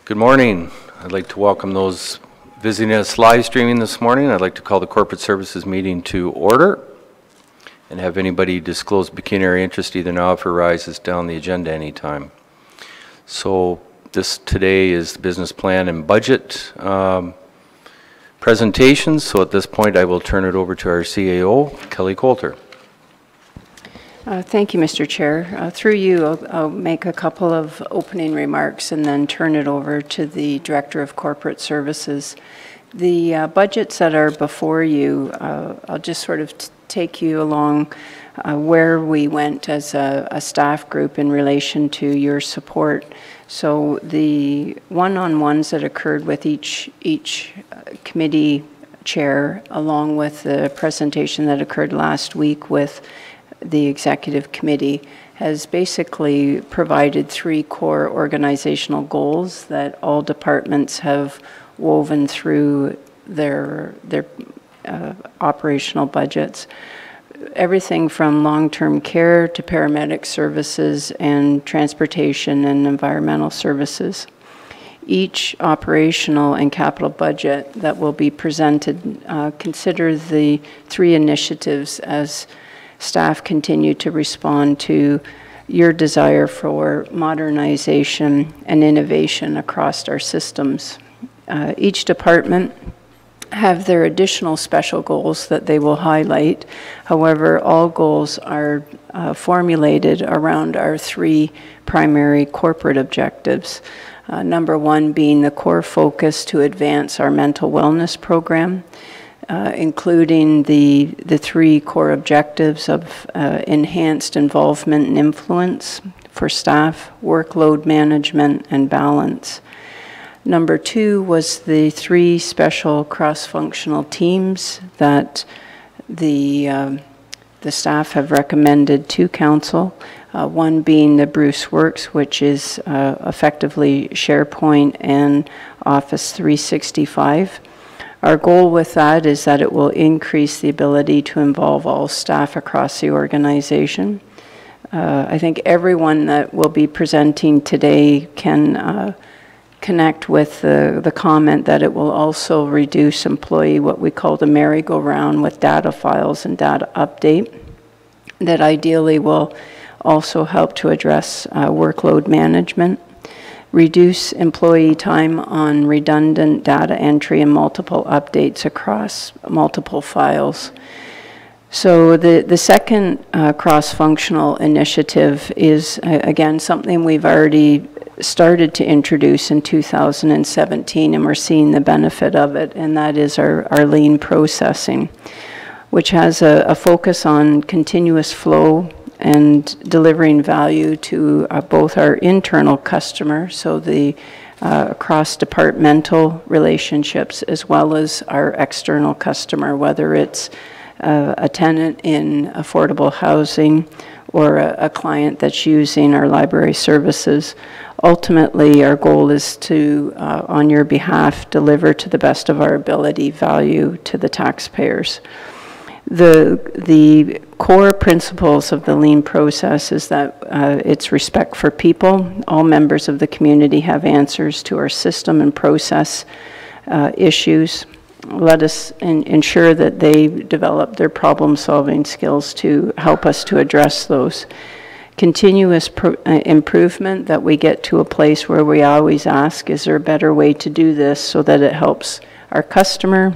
Good morning. I'd like to welcome those visiting us live streaming this morning. I'd like to call the Corporate Services meeting to order and have anybody disclose pecuniary interest either now or rises down the agenda anytime. So this today is the business plan and budget presentations. So at this point I will turn it over to our CAO, Kelly Coulter. Thank you, Mr. Chair. Through you, I'll make a couple of opening remarks and then turn it over to the Director of Corporate Services. The budgets that are before you, I'll just sort of take you along where we went as a staff group in relation to your support. So the one-on-ones that occurred with each committee chair, along with the presentation that occurred last week with the executive committee, has basically provided three core organizational goals that all departments have woven through their operational budgets. Everything from long-term care to paramedic services and transportation and environmental services. Each operational and capital budget that will be presented consider the three initiatives as staff continue to respond to your desire for modernization and innovation across our systems. Each department have their additional special goals that they will highlight. However, all goals are formulated around our three primary corporate objectives. Number one being the core focus to advance our mental wellness program, including the three core objectives of enhanced involvement and influence for staff, workload management, and balance. Number two was the three special cross-functional teams that the staff have recommended to Council, one being the Bruce Works, which is effectively SharePoint and Office 365. Our goal with that is that it will increase the ability to involve all staff across the organization. I think everyone that will be presenting today can connect with the comment that it will also reduce employee, what we call the merry-go-round with data files and data update, that ideally will also help to address workload management, reduce employee time on redundant data entry and multiple updates across multiple files. So the second cross-functional initiative is, again, something we've already started to introduce in 2017, and we're seeing the benefit of it, and that is our lean processing, which has a focus on continuous flow and delivering value to both our internal customer, so the cross-departmental relationships, as well as our external customer, whether it's a tenant in affordable housing or a client that's using our library services. Ultimately, our goal is to, on your behalf, deliver to the best of our ability value to the taxpayers. The core principles of the lean process is that it's respect for people. All members of the community have answers to our system and process issues. Let us ensure that they develop their problem-solving skills to help us to address those. Continuous improvement, that we get to a place where we always ask, is there a better way to do this so that it helps our customer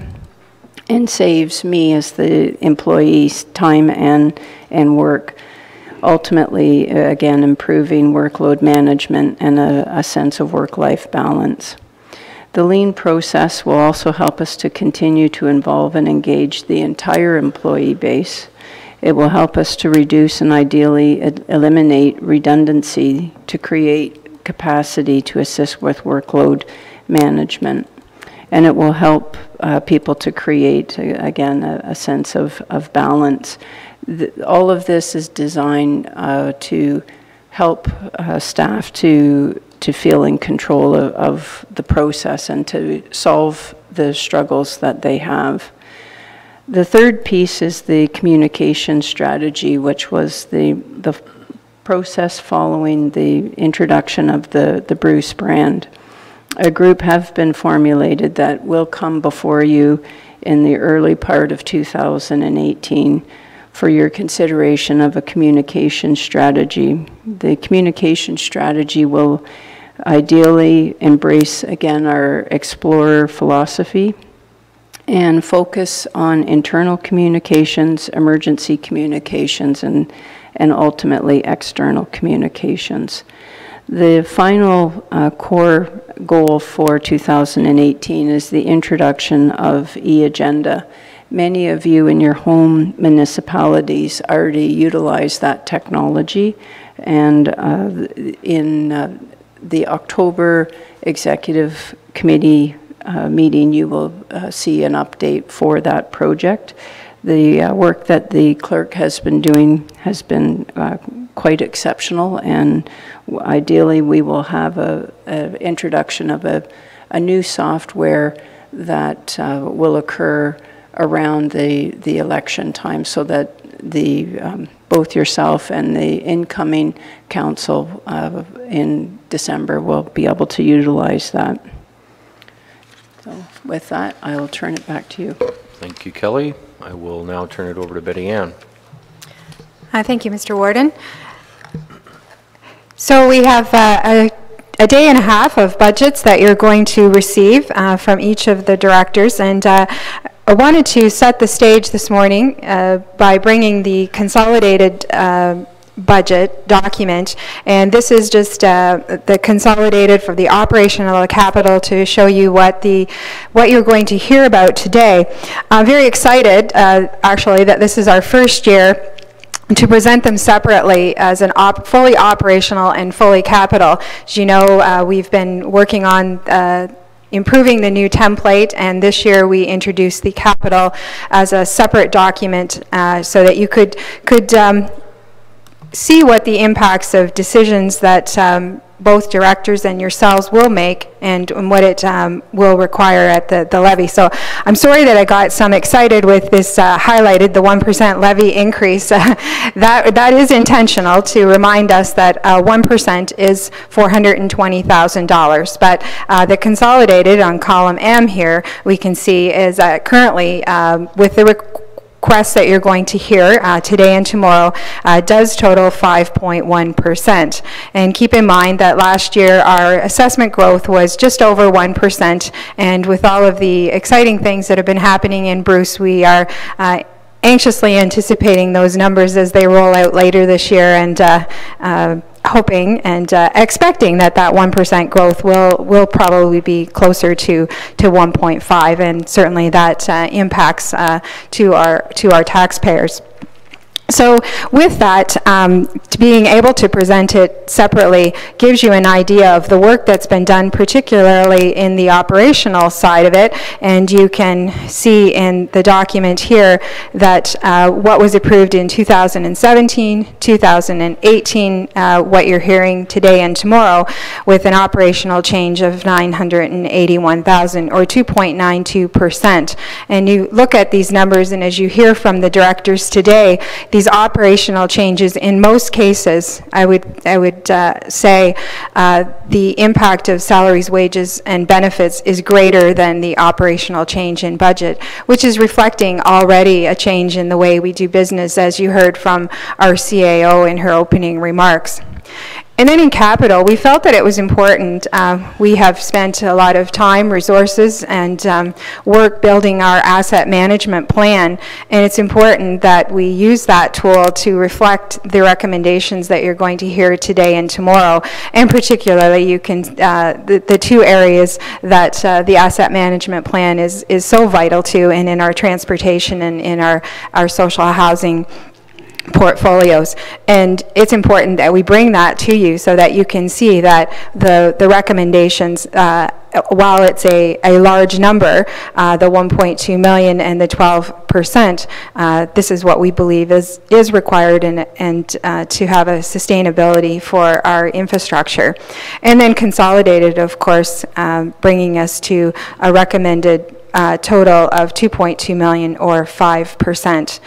and saves me as the employee's time and work. Ultimately, again, improving workload management and a sense of work-life balance. The lean process will also help us to continue to involve and engage the entire employee base. It will help us to reduce and ideally eliminate redundancy to create capacity to assist with workload management. And it will help people to create, again, a sense of balance. All of this is designed to help staff to feel in control of the process and to solve the struggles that they have. The third piece is the communication strategy, which was the process following the introduction of the Bruce brand. a group have been formulated that will come before you in the early part of 2018 for your consideration of a communication strategy. The communication strategy will ideally embrace, again, our Explorer philosophy and focus on internal communications, emergency communications, and ultimately external communications. The final core goal for 2018 is the introduction of e-agenda. Many of you in your home municipalities already utilize that technology, and in the October Executive Committee meeting, you will see an update for that project. The work that the clerk has been doing has been quite exceptional, and ideally we will have an introduction of a new software that will occur around the election time, so that both yourself and the incoming council in December will be able to utilize that. So with that, I will turn it back to you. Thank you, Kelly. I will now turn it over to Betty Ann. Thank you, Mr. Warden. So we have a day and a half of budgets that you're going to receive from each of the directors, and I wanted to set the stage this morning by bringing the consolidated budget document, and this is just the consolidated for the operational capital to show you what you're going to hear about today. I'm very excited actually that this is our first year to present them separately as an fully operational and fully capital. As you know, we've been working on improving the new template, and this year we introduced the capital as a separate document so that you could see what the impacts of decisions that both directors and yourselves will make, and what it will require at the levy. So I'm sorry that I got some excited with this highlighted, the 1% levy increase. that is intentional to remind us that 1% is $420,000. But the consolidated on column M here, we can see is currently with the requests that you're going to hear today and tomorrow does total 5.1%. And keep in mind that last year our assessment growth was just over 1%, and with all of the exciting things that have been happening in Bruce, we are anxiously anticipating those numbers as they roll out later this year, and hoping and expecting that 1% growth will probably be closer to 1.5, and certainly that impacts to our taxpayers. So with that, being able to present it separately gives you an idea of the work that's been done, particularly in the operational side of it, and you can see in the document here that what was approved in 2017, 2018, what you're hearing today and tomorrow, with an operational change of $981,000 or 2.92%. And you look at these numbers, and as you hear from the directors today, these operational changes, in most cases, I would say the impact of salaries, wages, and benefits is greater than the operational change in budget, which is reflecting already a change in the way we do business, as you heard from our CAO in her opening remarks. And then in capital, we felt that it was important. We have spent a lot of time, resources, and work building our asset management plan, and it's important that we use that tool to reflect the recommendations that you're going to hear today and tomorrow. And particularly, you can the two areas that the asset management plan is so vital to, and in our transportation and in our social housing portfolios. And it's important that we bring that to you so that you can see that the recommendations, while it's a large number, the 1.2 million and the 12%, this is what we believe is required and to have a sustainability for our infrastructure. And then consolidated, of course, bringing us to a recommended total of 2.2 million or 5%.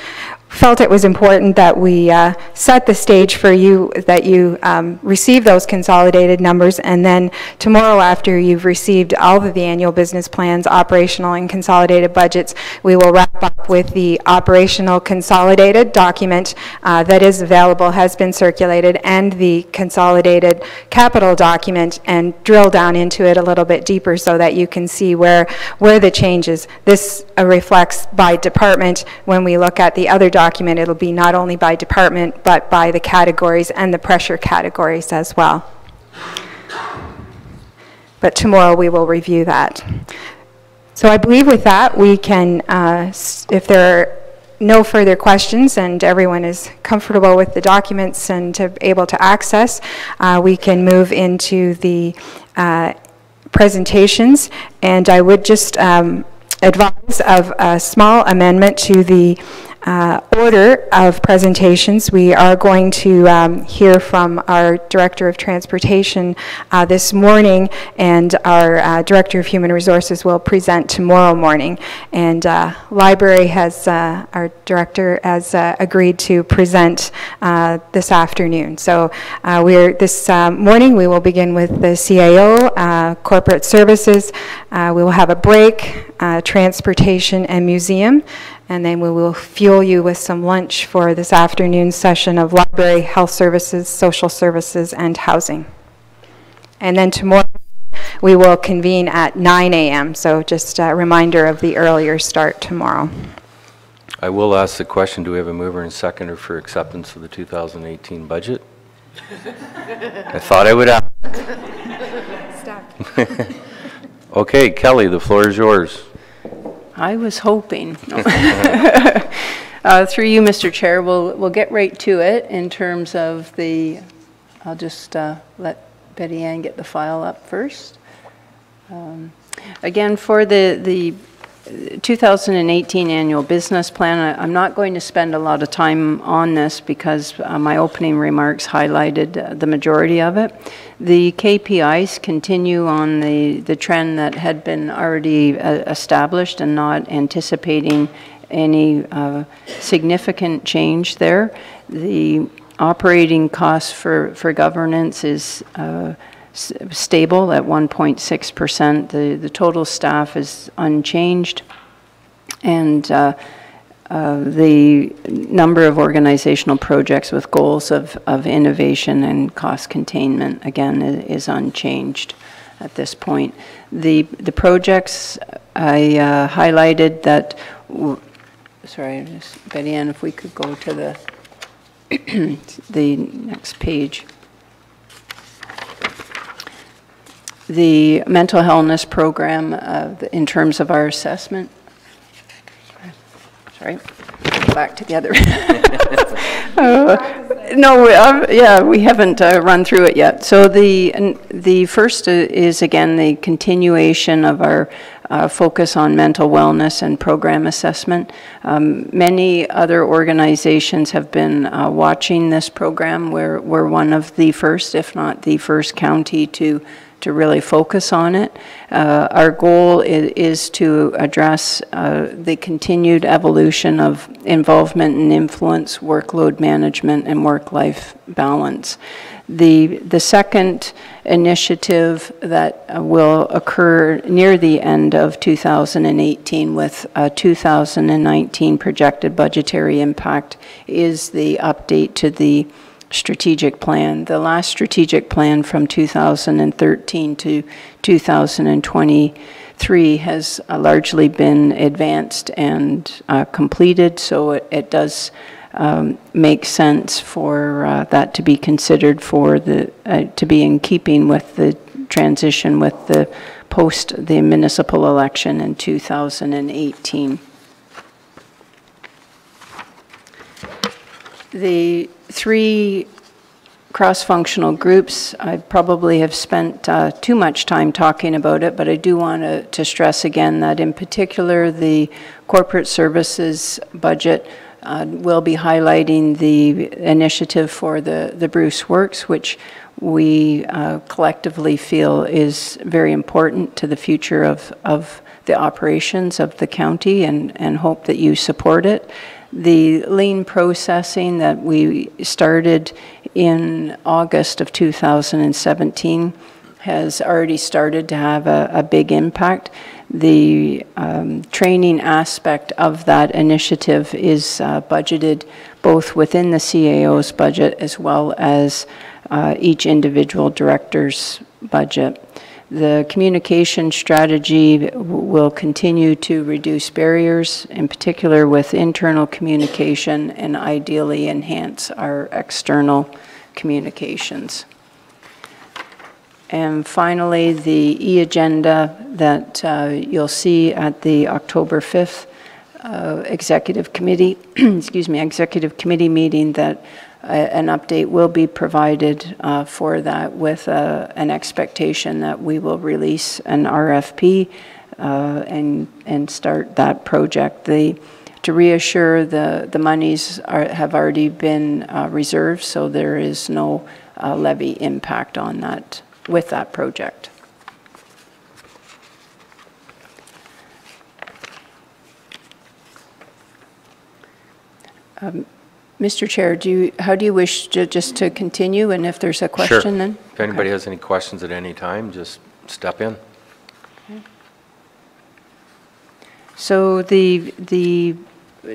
felt it was important that we set the stage for you, that you receive those consolidated numbers, and then tomorrow, after you've received all of the annual business plans, operational and consolidated budgets, we will wrap up with the operational consolidated document that is available, has been circulated, and the consolidated capital document, and drill down into it a little bit deeper so that you can see where the changes. This reflects by department. When we look at the other document, it'll be not only by department, but by the categories and the pressure categories as well. But tomorrow we will review that. So I believe with that we can, if there are no further questions and everyone is comfortable with the documents and able to access, we can move into the presentations. And I would just advise of a small amendment to the order of presentations. We are going to hear from our Director of Transportation this morning, and our Director of Human Resources will present tomorrow morning. And Library has, our Director has agreed to present this afternoon. So this morning we will begin with the CAO, Corporate Services. We will have a break, Transportation and Museum, and then we will fuel you with some lunch for this afternoon's session of Library, Health Services, Social Services, and Housing. And then tomorrow we will convene at 9 a.m., so just a reminder of the earlier start tomorrow. I will ask the question, do we have a mover and seconder for acceptance of the 2018 budget? I thought I would ask. Okay, Kelly, the floor is yours. I was hoping. Through you, Mr. Chair, we'll get right to it in terms of the, I'll just let Betty Ann get the file up first. Again, for the 2018 annual business plan, I'm not going to spend a lot of time on this because my opening remarks highlighted the majority of it. The KPIs continue on the trend that had been already established, and not anticipating any significant change there. The operating cost for governance is stable at 1.6%. The total staff is unchanged, and the number of organizational projects with goals of innovation and cost containment, again, is unchanged at this point. The projects I highlighted that, sorry, just, Betty Ann, if we could go to the the next page. The mental illness program in terms of our assessment. Sorry, back together. No, yeah, we haven't run through it yet. So the first is, again, the continuation of our focus on mental wellness and program assessment. Many other organizations have been watching this program. We're one of the first, if not the first county to really focus on it. Our goal is to address the continued evolution of involvement and influence, workload management, and work-life balance. The second initiative that will occur near the end of 2018 with 2019 projected budgetary impact is the update to the strategic plan. The last strategic plan from 2013 to 2023 has largely been advanced and completed, so it does make sense for that to be considered for to be in keeping with the transition with the the municipal election in 2018. The three cross-functional groups, I probably have spent too much time talking about it, but I do want to stress again that in particular the corporate services budget will be highlighting the initiative for the Bruce Works, which we collectively feel is very important to the future of the operations of the county, and hope that you support it. The lean processing that we started in August of 2017 has already started to have a big impact. The training aspect of that initiative is budgeted both within the CAO's budget as well as each individual director's budget. The communication strategy will continue to reduce barriers, in particular with internal communication, and ideally enhance our external communications. And finally, the e-agenda that you'll see at the October 5th executive committee, executive committee meeting, that an update will be provided for that, with an expectation that we will release an RFP and start that project. To reassure, the monies have already been reserved, so there is no levy impact on that with that project. Mr. Chair, how do you wish just to continue, and if there's a question, sure. Then? If anybody has any questions at any time, just step in. Okay. So the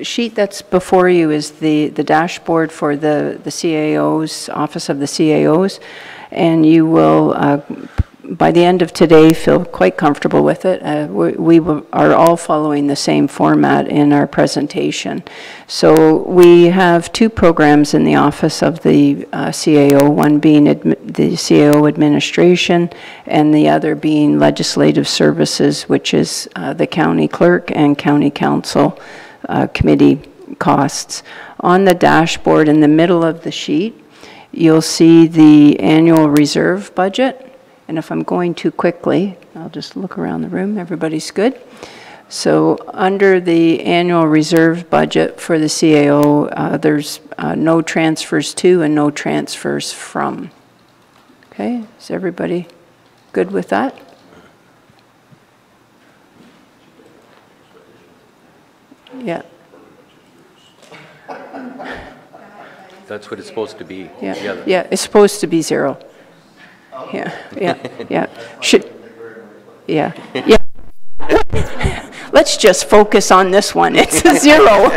sheet that's before you is the dashboard for the CAO's, Office of the CAOs, and you will, by the end of today, feel quite comfortable with it. We are all following the same format in our presentation. So we have two programs in the Office of the CAO, one being the CAO Administration, and the other being Legislative Services, which is the County Clerk and County Council committee costs. On the dashboard in the middle of the sheet, you'll see the annual reserve budget. And if I'm going too quickly, I'll just look around the room. Everybody's good. So under the annual reserve budget for the CAO, there's no transfers to and no transfers from. Okay, is everybody good with that? Yeah. That's what it's supposed to be. Yeah, yeah, it's supposed to be zero. Yeah, yeah. Yeah. Let's just focus on this one. It's a zero.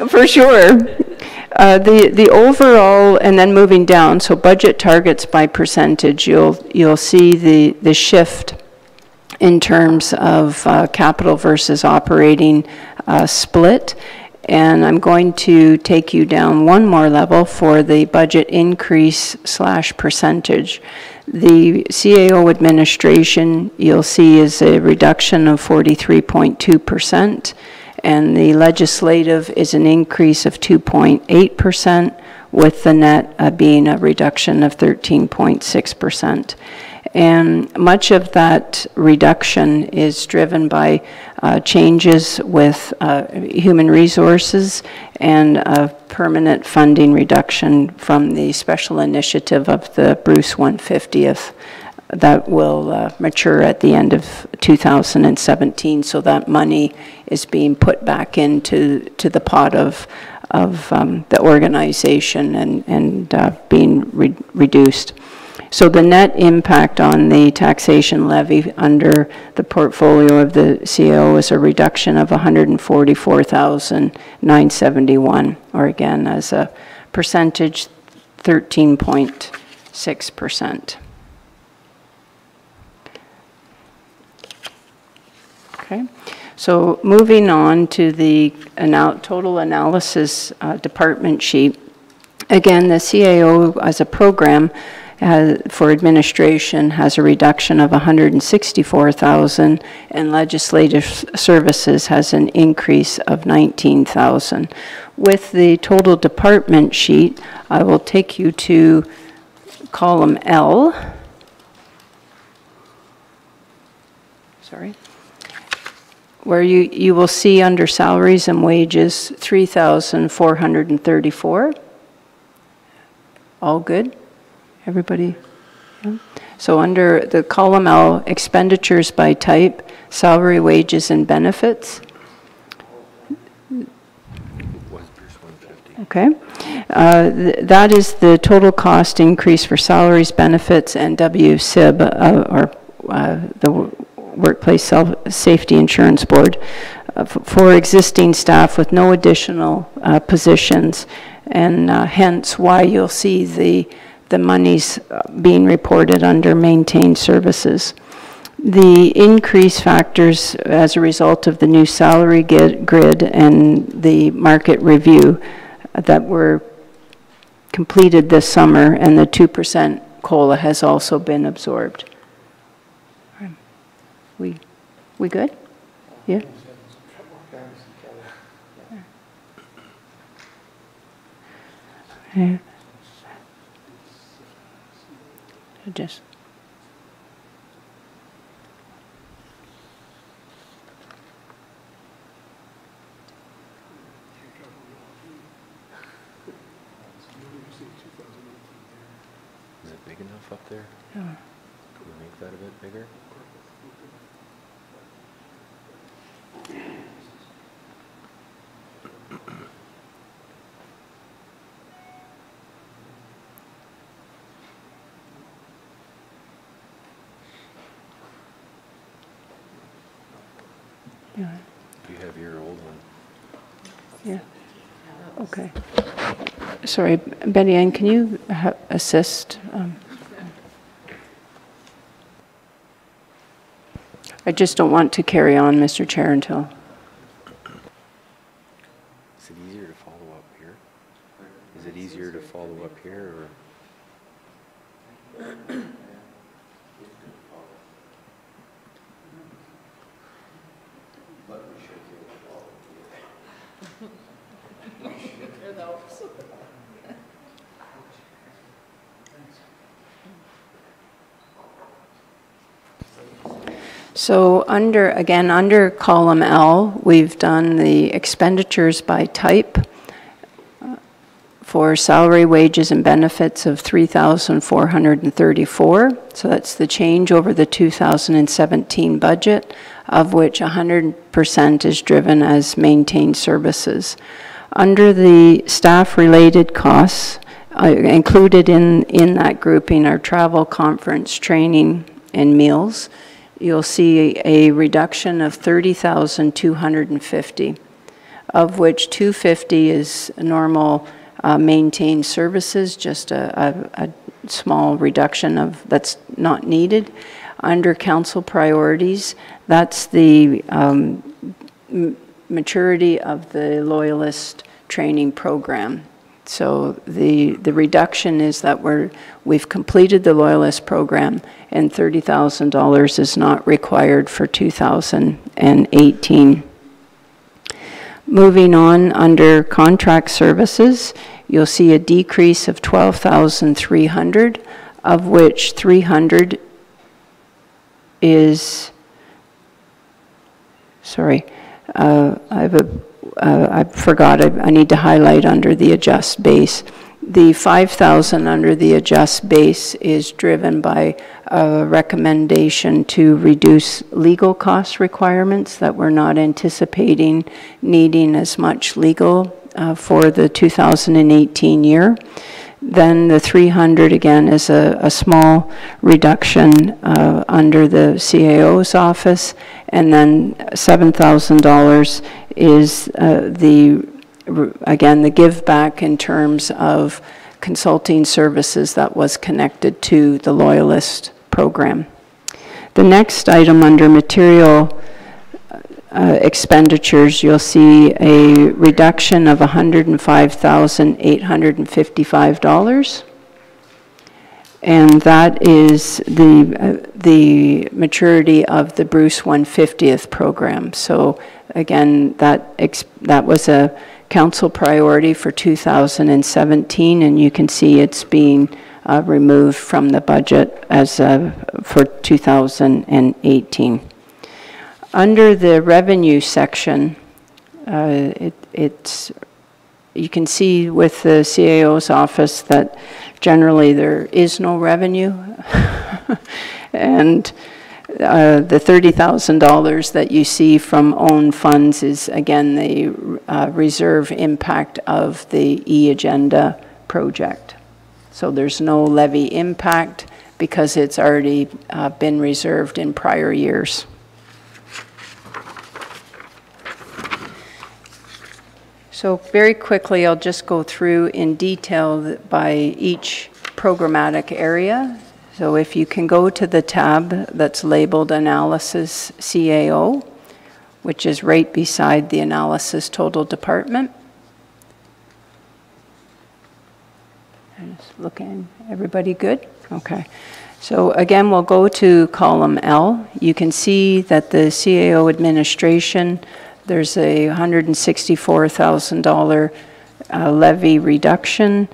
For sure. The overall, and then moving down, so budget targets by percentage, you'll see the shift in terms of capital versus operating split. And I'm going to take you down one more level for the budget increase / percentage. The CAO administration, you'll see, is a reduction of 43.2%, and the legislative is an increase of 2.8%, with the net being a reduction of 13.6%. And much of that reduction is driven by changes with human resources and a permanent funding reduction from the special initiative of the Bruce 150th that will mature at the end of 2017. So that money is being put back into the pot of the organization and being reduced. So the net impact on the taxation levy under the portfolio of the CAO is a reduction of $144,971, or again, as a percentage, 13.6%. Okay, so moving on to the total analysis department sheet. Again, the CAO as a program for administration has a reduction of $164,000, and legislative services has an increase of $19,000. With the total department sheet, I will take you to column L. Sorry. Where you will see under salaries and wages, $3,434. All good? Everybody? Yeah. So under the column L, expenditures by type, salary, wages, and benefits, Okay. That is the total cost increase for salaries, benefits, and WSIB, or the Workplace Safety Insurance Board, for existing staff with no additional positions, and hence why you'll see the monies being reported under maintained services. The increase factors as a result of the new salary grid and the market review that were completed this summer, and the 2% COLA has also been absorbed. We good? Yeah? Yeah. Just. Is it big enough up there? Yeah. Can we make that a bit bigger? Yeah. You have your old one. Yeah. Okay. Sorry, Betty Ann, can you assist? I just don't want to carry on, Mr. Chair, until. Is it easier to follow up here? Is it easier to follow up here, or? So under column L, we've done the expenditures by type for salary, wages, and benefits of $3,434. So that's the change over the 2017 budget, of which 100% is driven as maintained services. Under the staff-related costs, included in that grouping are travel, conference, training, and meals. You'll see a reduction of $30,250, of which $250 is normal maintained services, just a small reduction of that's not needed. Under council priorities, that's the maturity of the Loyalist training program. So the reduction is that we've completed the Loyalist program, and $30,000 is not required for 2018. Moving on, under contract services, you'll see a decrease of $12,300, of which $300 is, sorry, I forgot, I need to highlight under the adjust base. The $5,000 under the adjust base is driven by a recommendation to reduce legal cost requirements, that we're not anticipating needing as much legal for the 2018 year. Then the $300 again is a small reduction under the CAO's office, and then $7,000 is again the give back in terms of consulting services that was connected to the Loyalist program. The next item under material expenditures, you'll see a reduction of $105,855, and that is the maturity of the Bruce 150th program. So again, that was a council priority for 2017, and you can see it's being removed from the budget as for 2018. Under the revenue section, you can see with the CAO's office that generally there is no revenue. And The $30,000 that you see from own funds is, again, the reserve impact of the e-agenda project. So there's no levy impact because it's already been reserved in prior years. So very quickly, I'll just go through in detail by each programmatic area. So if you can go to the tab that's labeled Analysis CAO, which is right beside the Analysis Total Department. I'm just looking, everybody good? Okay. So again, we'll go to column L. You can see that the CAO administration, there's a $164,000 levy reduction.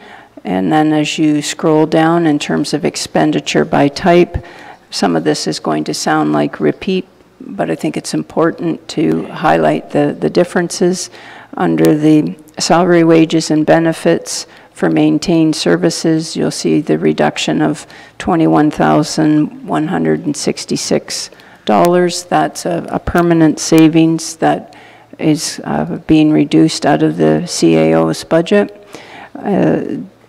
And then as you scroll down in terms of expenditure by type, some of this is going to sound like repeat, but I think it's important to highlight the differences. Under the salary, wages, and benefits for maintained services, you'll see the reduction of $21,166. That's a permanent savings that is being reduced out of the CAO's budget.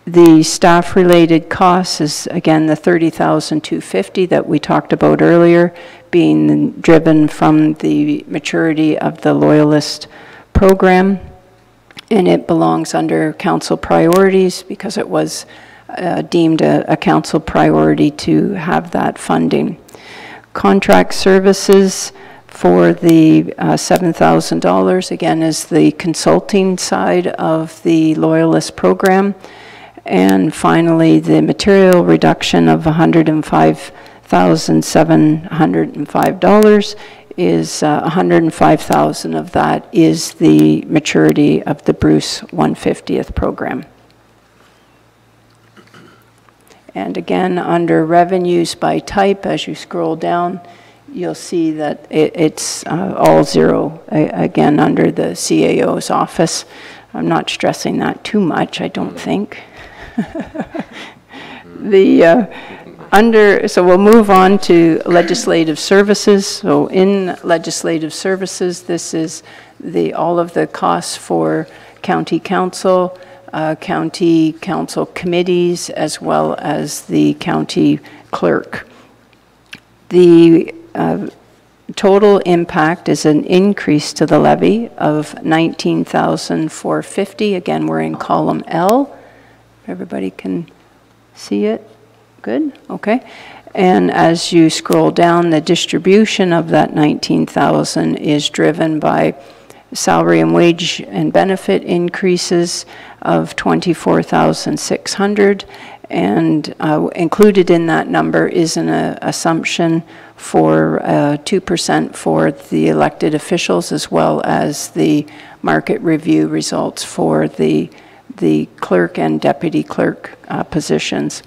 The staff-related costs is, again, the $30,250 that we talked about earlier, being driven from the maturity of the Loyalist program. And it belongs under council priorities because it was deemed a council priority to have that funding. Contract services for the $7,000, again, is the consulting side of the Loyalist program. And finally, the material reduction of $105,705 is $105,000 of that is the maturity of the Bruce 150th program. And again, under revenues by type, as you scroll down, you'll see that it's all zero, again, under the CAO's office. I'm not stressing that too much, I don't think. So we'll move on to legislative services. So in legislative services, this is all of the costs for county council committees, as well as the county clerk. The total impact is an increase to the levy of $19,450. Again, we're in column L. Everybody can see it? Good? Okay. And as you scroll down, the distribution of that $19,000 is driven by salary and wage and benefit increases of $24,600, and included in that number is an assumption for 2% for the elected officials, as well as the market review results for the clerk and deputy clerk positions.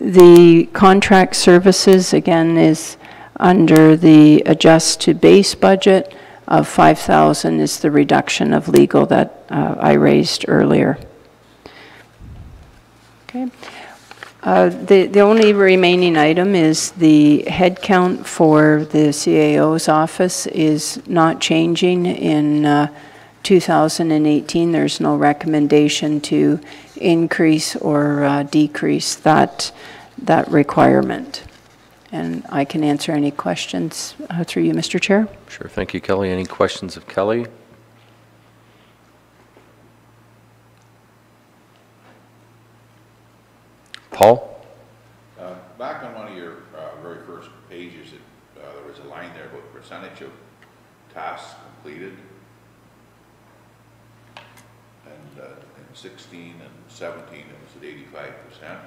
The contract services, again, is under the adjust to base budget of $5,000 is the reduction of legal that I raised earlier. Okay. The only remaining item is the headcount for the CAO's office is not changing in 2018. There's no recommendation to increase or decrease that requirement. And I can answer any questions through you, Mr. Chair. Sure. Thank you, Kelly. Any questions of Kelly? Paul? Back on one of your very first pages, there was a line there about percentage of tasks completed. And in 16 and 17, it was at 85%.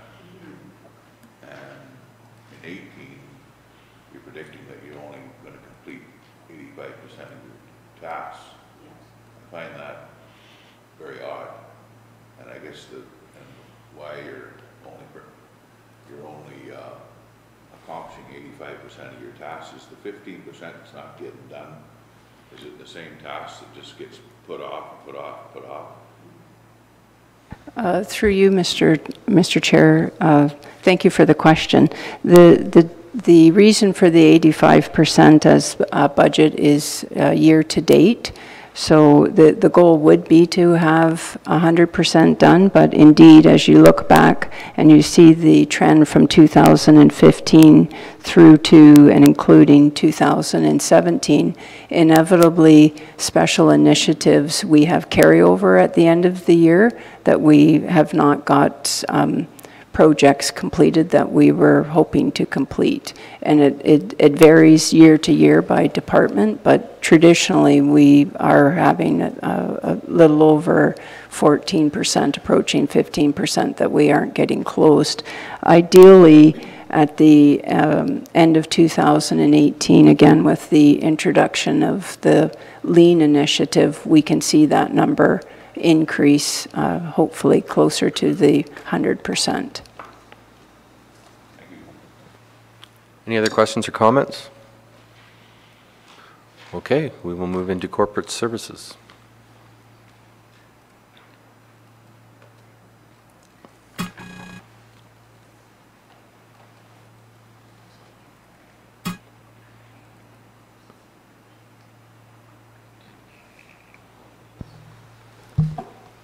And in 18, you're predicting that you're only going to complete 85% of your tasks. I find that very odd. And I guess why you're only accomplishing 85% of your tasks is the 15% that's not getting done. Is it the same task that just gets put off, put off, put off? Through you, Mr. Chair, thank you for the question. The The reason for the 85% as budget is year to date. So the goal would be to have 100% done, but indeed, as you look back and you see the trend from 2015 through to and including 2017, inevitably special initiatives, we have carryover at the end of the year that we have not got projects completed that we were hoping to complete. And it varies year to year by department, but traditionally we are having a little over 14%, approaching 15% that we aren't getting closed. Ideally, at the end of 2018, again with the introduction of the lean initiative, we can see that number increase, hopefully closer to the 100%. Any other questions or comments? Okay, we will move into corporate services.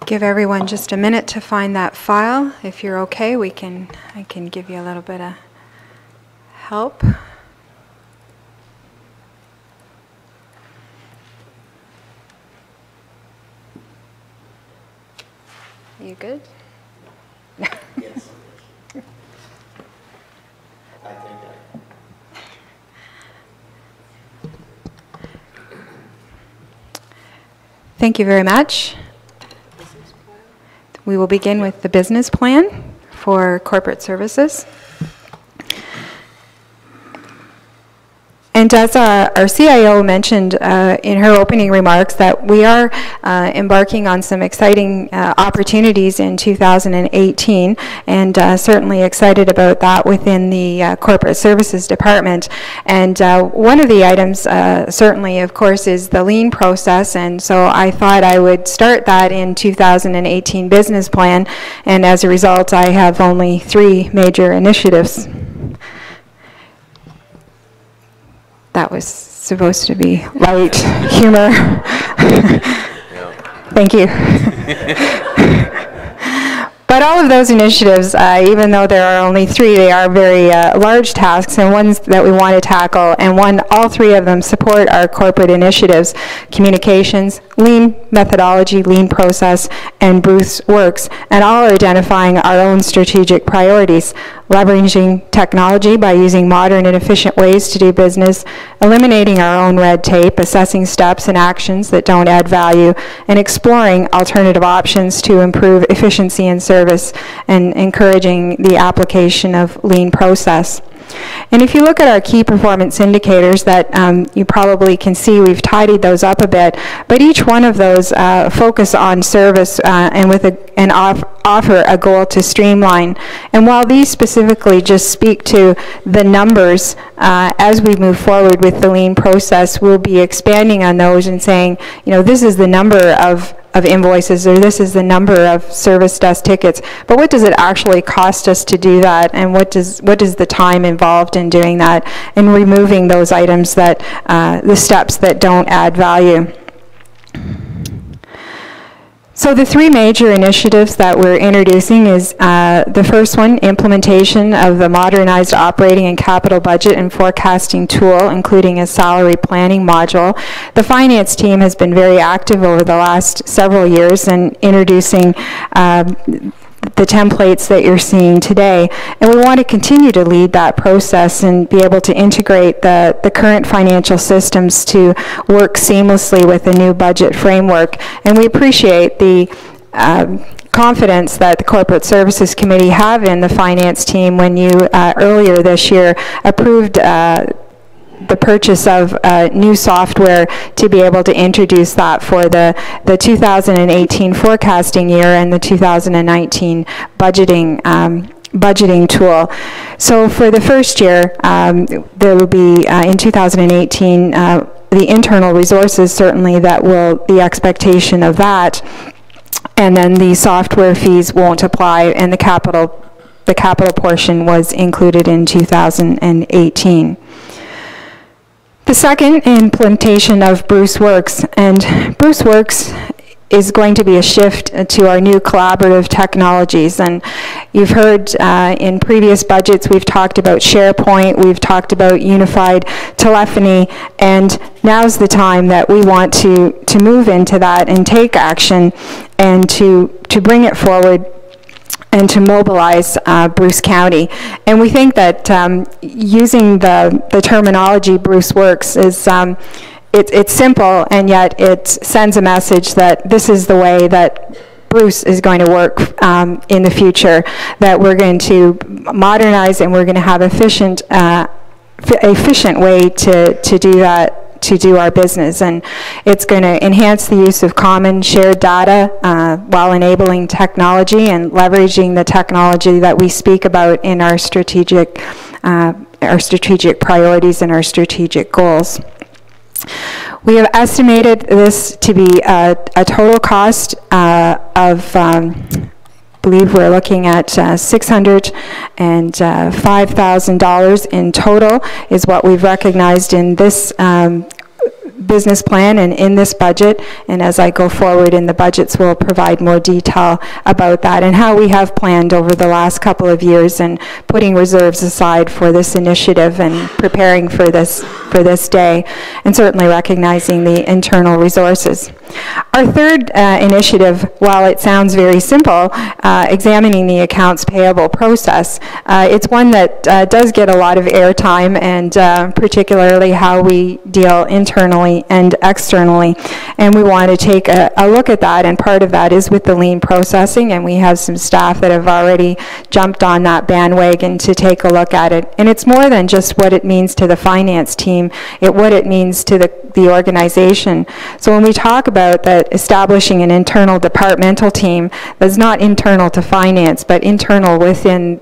Give everyone just a minute to find that file. If you're okay, I can give you a little bit of help. You good? Yes. I think Thank you very much. We will begin with the business plan for corporate services. And as our CIO mentioned in her opening remarks, that we are embarking on some exciting opportunities in 2018, and certainly excited about that within the corporate services department. And one of the items certainly, of course, is the lean process, and so I thought I would start that in 2018 business plan, and as a result I have only 3 major initiatives. That was supposed to be light humor. Thank you. But all of those initiatives, even though there are only 3, they are very large tasks and ones that we want to tackle. And all 3 of them support our corporate initiatives: communications, lean methodology, lean process, and Bruce Works, and all are identifying our own strategic priorities: leveraging technology by using modern and efficient ways to do business, eliminating our own red tape, assessing steps and actions that don't add value, and exploring alternative options to improve efficiency and service, and encouraging the application of lean process. And if you look at our key performance indicators that you probably can see, we've tidied those up a bit, but each one of those focus on service and offer a goal to streamline. And while these specifically just speak to the numbers, as we move forward with the lean process, we'll be expanding on those and saying, this is the number of invoices, or this is the number of service desk tickets, but what does it actually cost us to do that, and what is the time involved in doing that, and removing those items that the steps that don't add value. So the 3 major initiatives that we're introducing is the first one, implementation of the modernized operating and capital budget and forecasting tool, including a salary planning module. The finance team has been very active over the last several years in introducing the templates that you're seeing today, and we want to continue to lead that process and be able to integrate the current financial systems to work seamlessly with the new budget framework. And we appreciate the confidence that the Corporate Services Committee have in the finance team when you earlier this year approved the purchase of new software to be able to introduce that for the 2018 forecasting year and the 2019 budgeting tool. So for the first year, there will be in 2018 the internal resources certainly that will the expectation of that, and then the software fees won't apply, and the capital the capital portion was included in 2018. The second, implementation of Bruce Works, and Bruce Works is going to be a shift to our new collaborative technologies. And you've heard in previous budgets, we've talked about SharePoint, we've talked about unified telephony, and now's the time that we want to move into that and take action and to bring it forward and to mobilize Bruce County. And we think that using the terminology Bruce Works is it's simple, and yet it sends a message that this is the way that Bruce is going to work in the future, that we're going to modernize and we're going to have efficient way to do that, to do our business. And it's going to enhance the use of common shared data while enabling technology and leveraging the technology that we speak about in our strategic priorities and our strategic goals. We have estimated this to be a total cost of, I believe we're looking at $605,000 in total is what we've recognized in this business plan and in this budget. And as I go forward in the budgets, we'll provide more detail about that and how we have planned over the last couple of years and putting reserves aside for this initiative and preparing for this day, and certainly recognizing the internal resources. Our third initiative, while it sounds very simple, examining the accounts payable process, it's one that does get a lot of airtime, and particularly how we deal internally and externally. And we want to take a look at that, and part of that is with the lean processing, and we have some staff that have already jumped on that bandwagon to take a look at it. And it's more than just what it means to the finance team, what it means to the organization. So when we talk about that, establishing an internal departmental team that's not internal to finance, but internal within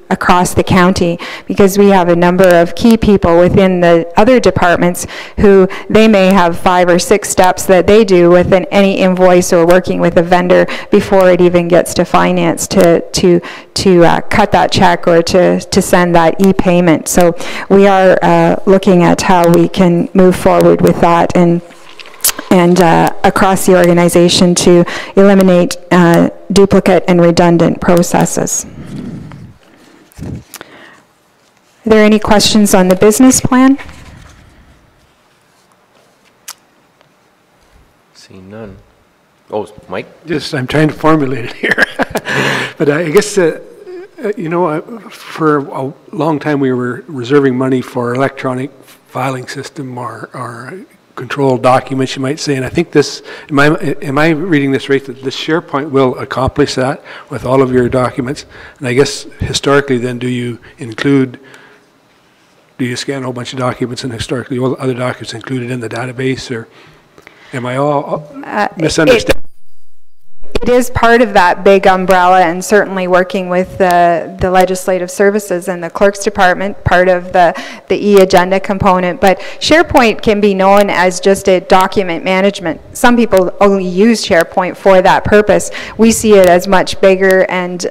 across the county, because we have a number of key people within the other departments who they may have 5 or 6 steps that they do within any invoice or working with a vendor before it even gets to finance to cut that check or to send that e-payment. So we are looking at how we can move forward with that and across the organization to eliminate duplicate and redundant processes. Are there any questions on the business plan? Seeing none. Oh, Mike? Just, I'm trying to formulate it here. But I guess, you know, for a long time we were reserving money for electronic filing system or control documents, you might say. And I think this, am I reading this right, that this SharePoint will accomplish that with all of your documents? And I guess historically then, do you scan a whole bunch of documents and historically all other documents included in the database, or am I all misunderstanding? It is part of that big umbrella, and certainly working with the legislative services and the clerk's department, part of the e-agenda component. But SharePoint can be known as just a document management. Some people only use SharePoint for that purpose. We see it as much bigger and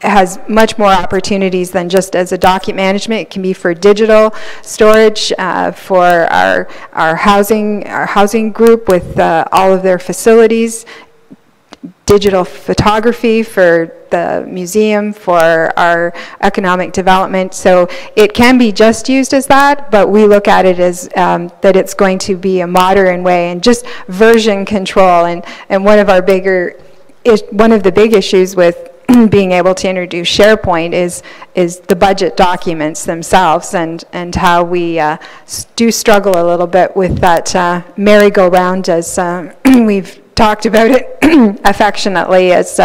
has much more opportunities than just as a document management. It can be for digital storage, for our housing group with all of their facilities, digital photography for the museum, for our economic development. So it can be just used as that, but we look at it as that it's going to be a modern way and just version control. And one of the big issues with being able to introduce SharePoint is the budget documents themselves, and how we do struggle a little bit with that merry-go-round, as we've talked about it affectionately, as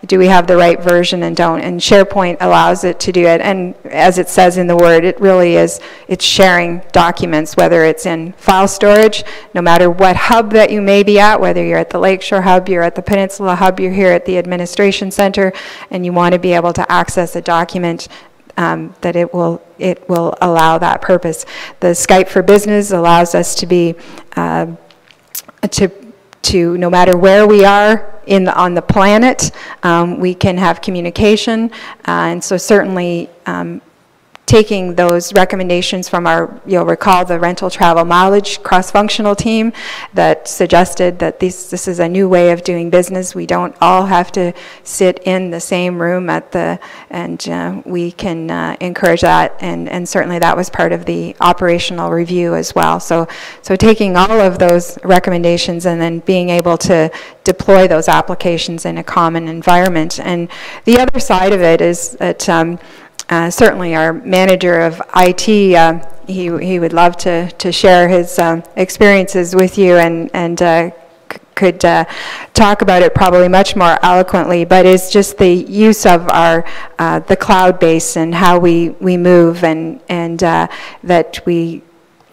do we have the right version and don't, and SharePoint allows it to do it. And as it says in the word, it really is, it's sharing documents, whether it's in file storage, no matter what hub that you may be at, whether you're at the Lakeshore Hub, you're at the Peninsula Hub, you're here at the Administration Center, and you want to be able to access a document, that it will allow that purpose. The Skype for Business allows us to be, to no matter where we are on the planet, we can have communication, and so certainly taking those recommendations from our, you'll recall the rental travel mileage cross-functional team that suggested that this is a new way of doing business. We don't all have to sit in the same room and we can encourage that, and certainly that was part of the operational review as well. So taking all of those recommendations and then being able to deploy those applications in a common environment. And the other side of it is that certainly our manager of IT, he would love to share his experiences with you and could talk about it probably much more eloquently, but it's just the use of our the cloud base and how we move and that we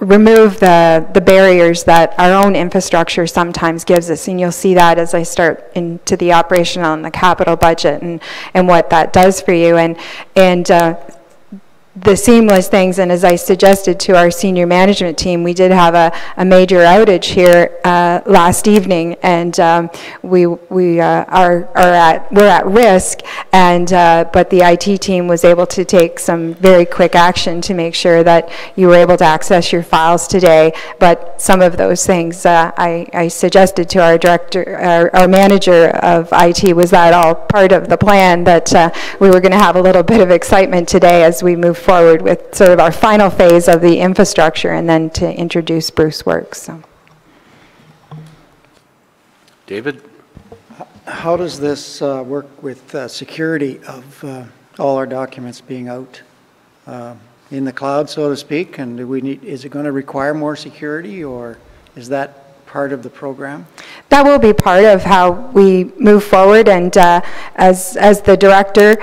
remove the barriers that our own infrastructure sometimes gives us. And you'll see that as I start into the operational and the capital budget and what that does for you. And the seamless things, and as I suggested to our senior management team, we did have a major outage here last evening, and we're at risk, and but the IT team was able to take some very quick action to make sure that you were able to access your files today. But some of those things I suggested to our director, our manager of IT, was that all part of the plan, that we were going to have a little bit of excitement today as we move forward with sort of our final phase of the infrastructure and then to introduce Bruce Works. So. David? How does this work with security of all our documents being out in the cloud, so to speak? And do we need, is it going to require more security, or is that part of the program? That will be part of how we move forward, and as the director,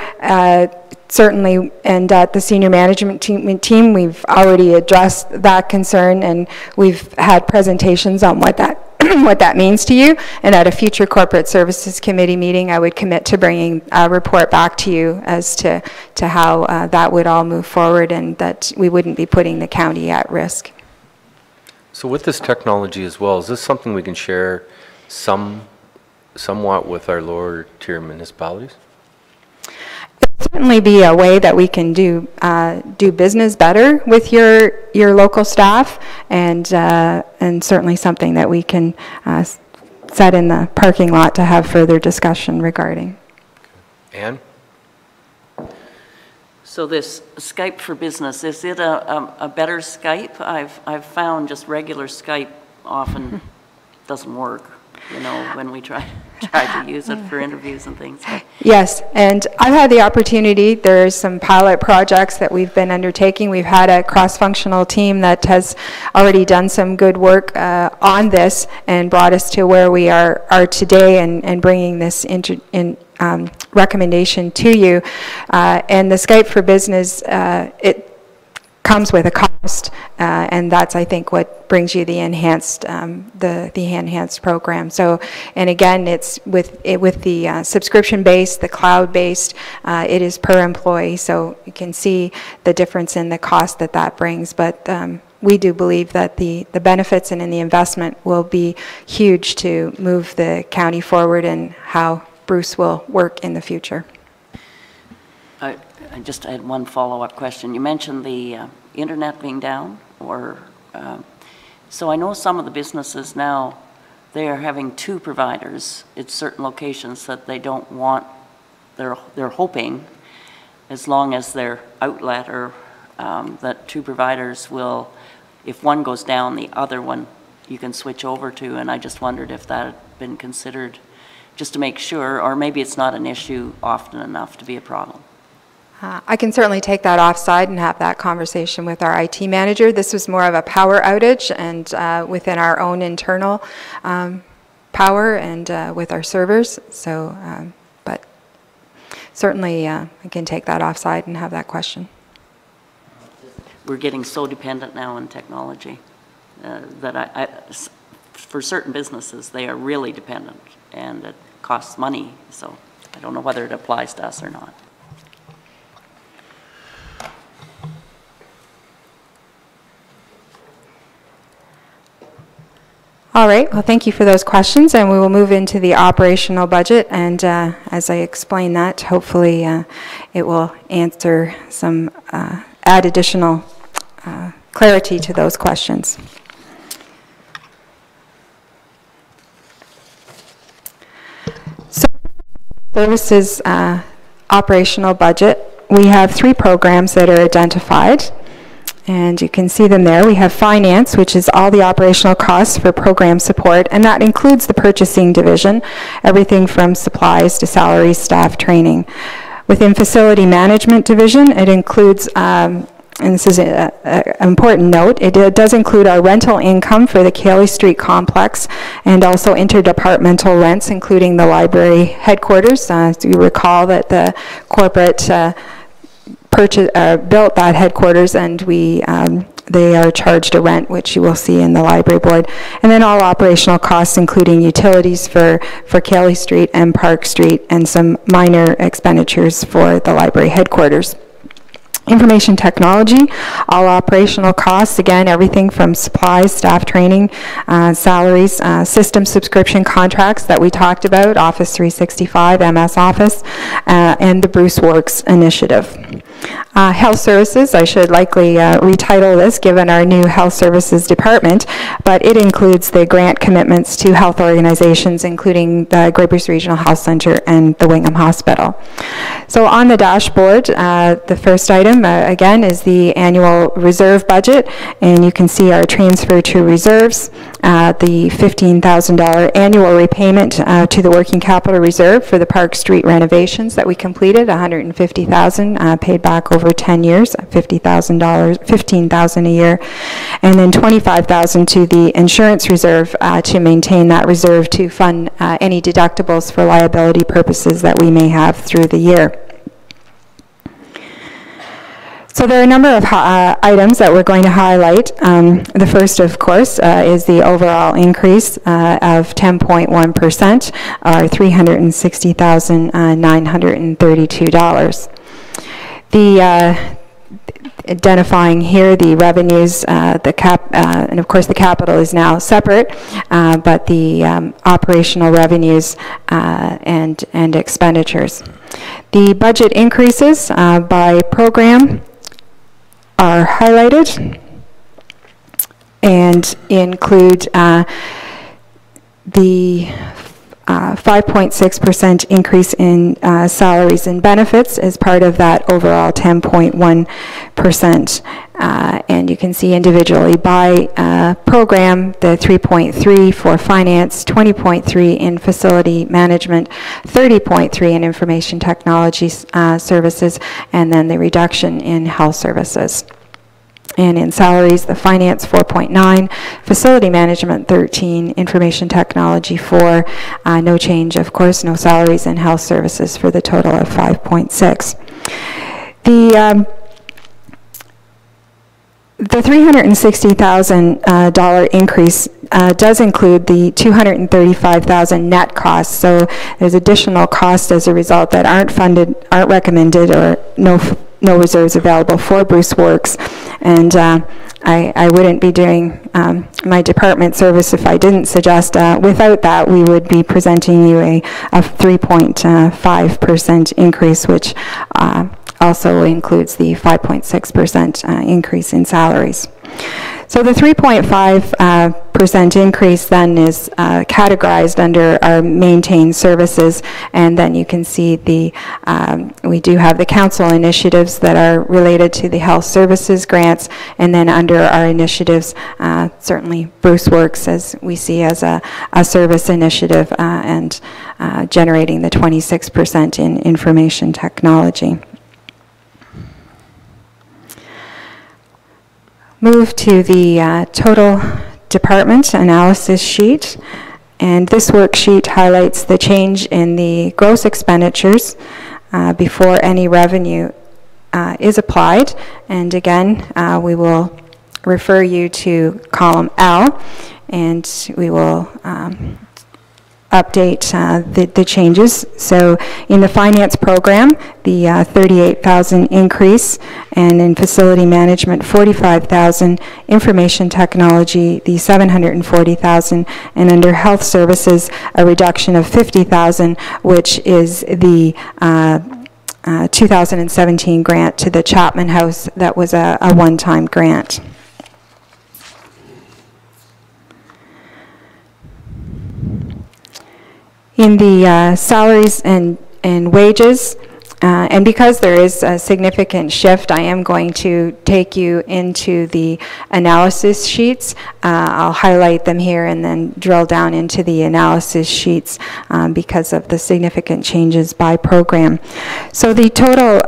certainly, and at the senior management team, we've already addressed that concern, and we've had presentations on what that what that means to you. And at a future corporate services committee meeting, I would commit to bringing a report back to you as to how that would all move forward, and that we wouldn't be putting the county at risk. So with this technology as well, is this something we can share somewhat with our lower tier municipalities? Certainly be a way that we can do business better with your local staff, and certainly something that we can set in the parking lot to have further discussion regarding. Anne? So this Skype for Business, is it a better Skype? I've found just regular Skype often doesn't work, you know, when we try to use it for interviews and things. Yes, and I've had the opportunity, there's some pilot projects that we've been undertaking. We've had a cross-functional team that has already done some good work on this and brought us to where we are today, and bringing this recommendation to you. And the Skype for Business, it comes with a cost, and that's, I think, what brings you the enhanced enhanced program. So, and again, it's with the subscription based, the cloud based, it is per employee, so you can see the difference in the cost that brings. But we do believe that the benefits and in the investment will be huge to move the county forward and how Bruce will work in the future. I just had one follow-up question. You mentioned the internet being down, so I know some of the businesses now, they are having two providers at certain locations that they don't want. They're hoping, as long as their outlet, or that two providers will, if one goes down, the other one you can switch over to. And I just wondered if that had been considered, just to make sure, or maybe it's not an issue often enough to be a problem. I can certainly take that offside and have that conversation with our IT manager. This was more of a power outage, and within our own internal power and with our servers. So, but certainly I can take that offside and have that question. We're getting so dependent now on technology that for certain businesses, they are really dependent, and it costs money. So I don't know whether it applies to us or not. All right, well, thank you for those questions, and we will move into the operational budget, and as I explain that, hopefully it will answer some, add additional clarity to those questions. So, services operational budget, we have 3 programs that are identified. And you can see them there. We have finance, which is all the operational costs for program support, and that includes the purchasing division, everything from supplies to salaries, staff, training. Within facility management division, it includes, and this is an important note, it does include our rental income for the Cayley Street complex and also interdepartmental rents, including the library headquarters. Do you recall that the corporate built that headquarters, and they are charged a rent, which you will see in the library board. And then all operational costs, including utilities for Cayley Street and Park Street, and some minor expenditures for the library headquarters. Information technology, all operational costs, again, everything from supplies, staff training, salaries, system subscription contracts that we talked about, Office 365, MS Office, and the Bruce Works initiative. Health services, I should likely retitle this given our new health services department, but it includes the grant commitments to health organizations, including the Grey Bruce Regional Health Center and the Wingham Hospital. So on the dashboard, the first item, again, is the annual reserve budget, and you can see our transfer to reserves, the $15,000 annual repayment to the working capital reserve for the Park Street renovations that we completed, $150,000 paid back over 10 years, $15,000 a year, and then $25,000 to the insurance reserve to maintain that reserve to fund any deductibles for liability purposes that we may have through the year. So there are a number of items that we're going to highlight. The first, of course, is the overall increase of 10.1%, or $360,932. Identifying here the revenues, and of course the capital is now separate, but the operational revenues and expenditures. The budget increases by program are highlighted and include the 5.6% increase in salaries and benefits as part of that overall 10.1%. And you can see individually by program, the 3.3 for finance, 20.3 in facility management, 30.3 in information technology services, and then the reduction in health services. And in salaries, the finance 4.9, facility management 13, information technology 4, no change, of course, no salaries and health services for the total of 5.6. The $360,000 increase does include the $235,000 net costs, so there's additional costs as a result that aren't funded, aren't recommended, or no reserves available for Bruce Works, and I wouldn't be doing my department service if I didn't suggest without that we would be presenting you a 3.5% increase, which also includes the 5.6% increase in salaries. So the 3.5% increase then is categorized under our maintained services, and then you can see the we do have the council initiatives that are related to the health services grants, and then under our initiatives, certainly Bruce Works, as we see as a service initiative, and generating the 26% in information technology. Move to the total department analysis sheet, and this worksheet highlights the change in the gross expenditures before any revenue is applied. And again, we will refer you to column L, and we will update the changes. So in the finance program, the 38,000 increase, and in facility management, 45,000, information technology, the 740,000, and under health services, a reduction of 50,000, which is the 2017 grant to the Chapman House that was a one-time grant. In the salaries and wages, and because there is a significant shift, I am going to take you into the analysis sheets. I'll highlight them here and then drill down into the analysis sheets because of the significant changes by program. So the total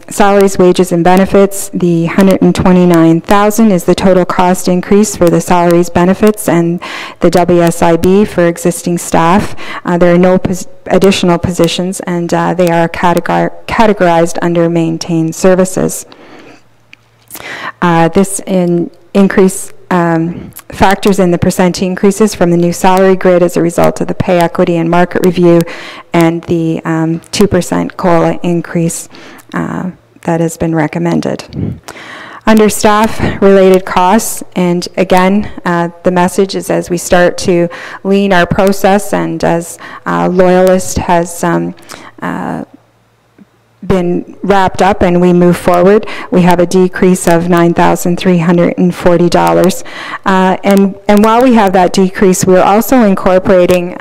salaries, wages, and benefits, the 129,000 is the total cost increase for the salaries, benefits, and the WSIB for existing staff. There are no additional positions, and they are categorized under maintained services. This increase factors in the percent increases from the new salary grid as a result of the pay equity and market review, and the 2% COLA increase that has been recommended. Under staff-related costs, and again, the message is as we start to lean our process and as Loyalist has been wrapped up and we move forward, we have a decrease of $9,340. And while we have that decrease, we're also incorporating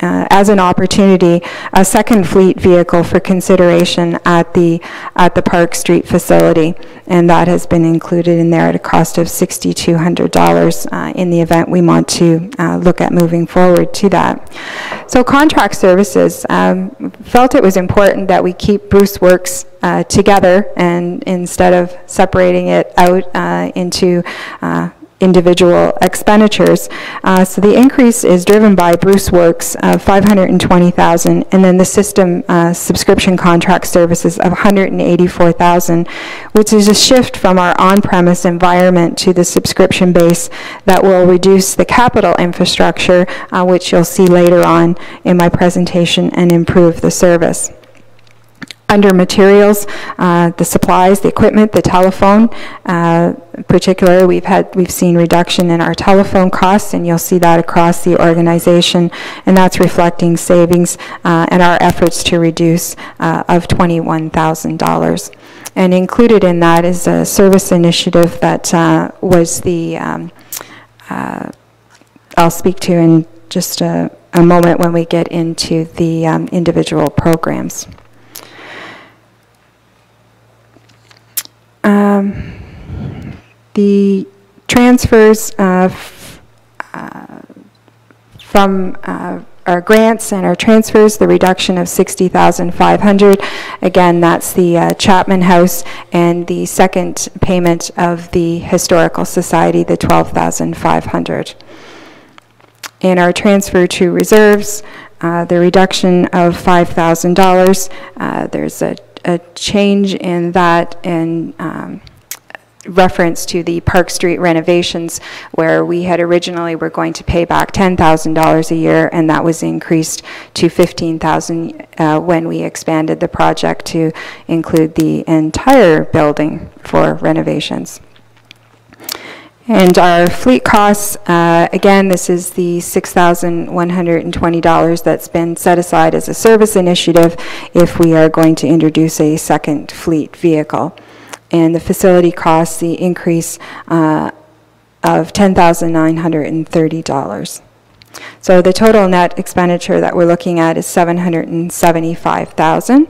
as an opportunity, a second fleet vehicle for consideration at the Park Street facility, and that has been included in there at a cost of $6,200 in the event we want to look at moving forward to that. So contract services, felt it was important that we keep Bruce Works together, and instead of separating it out into individual expenditures. So the increase is driven by Bruce Works of $520,000, and then the system subscription contract services of $184,000, which is a shift from our on-premise environment to the subscription base that will reduce the capital infrastructure, which you'll see later on in my presentation, and improve the service. Under materials, the supplies, the equipment, the telephone, particularly we've seen reduction in our telephone costs, and you'll see that across the organization, and that's reflecting savings and our efforts to reduce of $21,000. And included in that is a service initiative that was the, I'll speak to in just a moment when we get into the individual programs. The transfers from our grants and our transfers, the reduction of $60,500. Again, that's the Chapman House, and the second payment of the Historical Society, the $12,500. In our transfer to reserves, the reduction of $5,000. There's a change in that in reference to the Park Street renovations, where we had originally were going to pay back $10,000 a year, and that was increased to $15,000 when we expanded the project to include the entire building for renovations. And our fleet costs, again, this is the $6,120 that's been set aside as a service initiative if we are going to introduce a second fleet vehicle. And the facility costs, the increase of $10,930. So the total net expenditure that we're looking at is $775,000.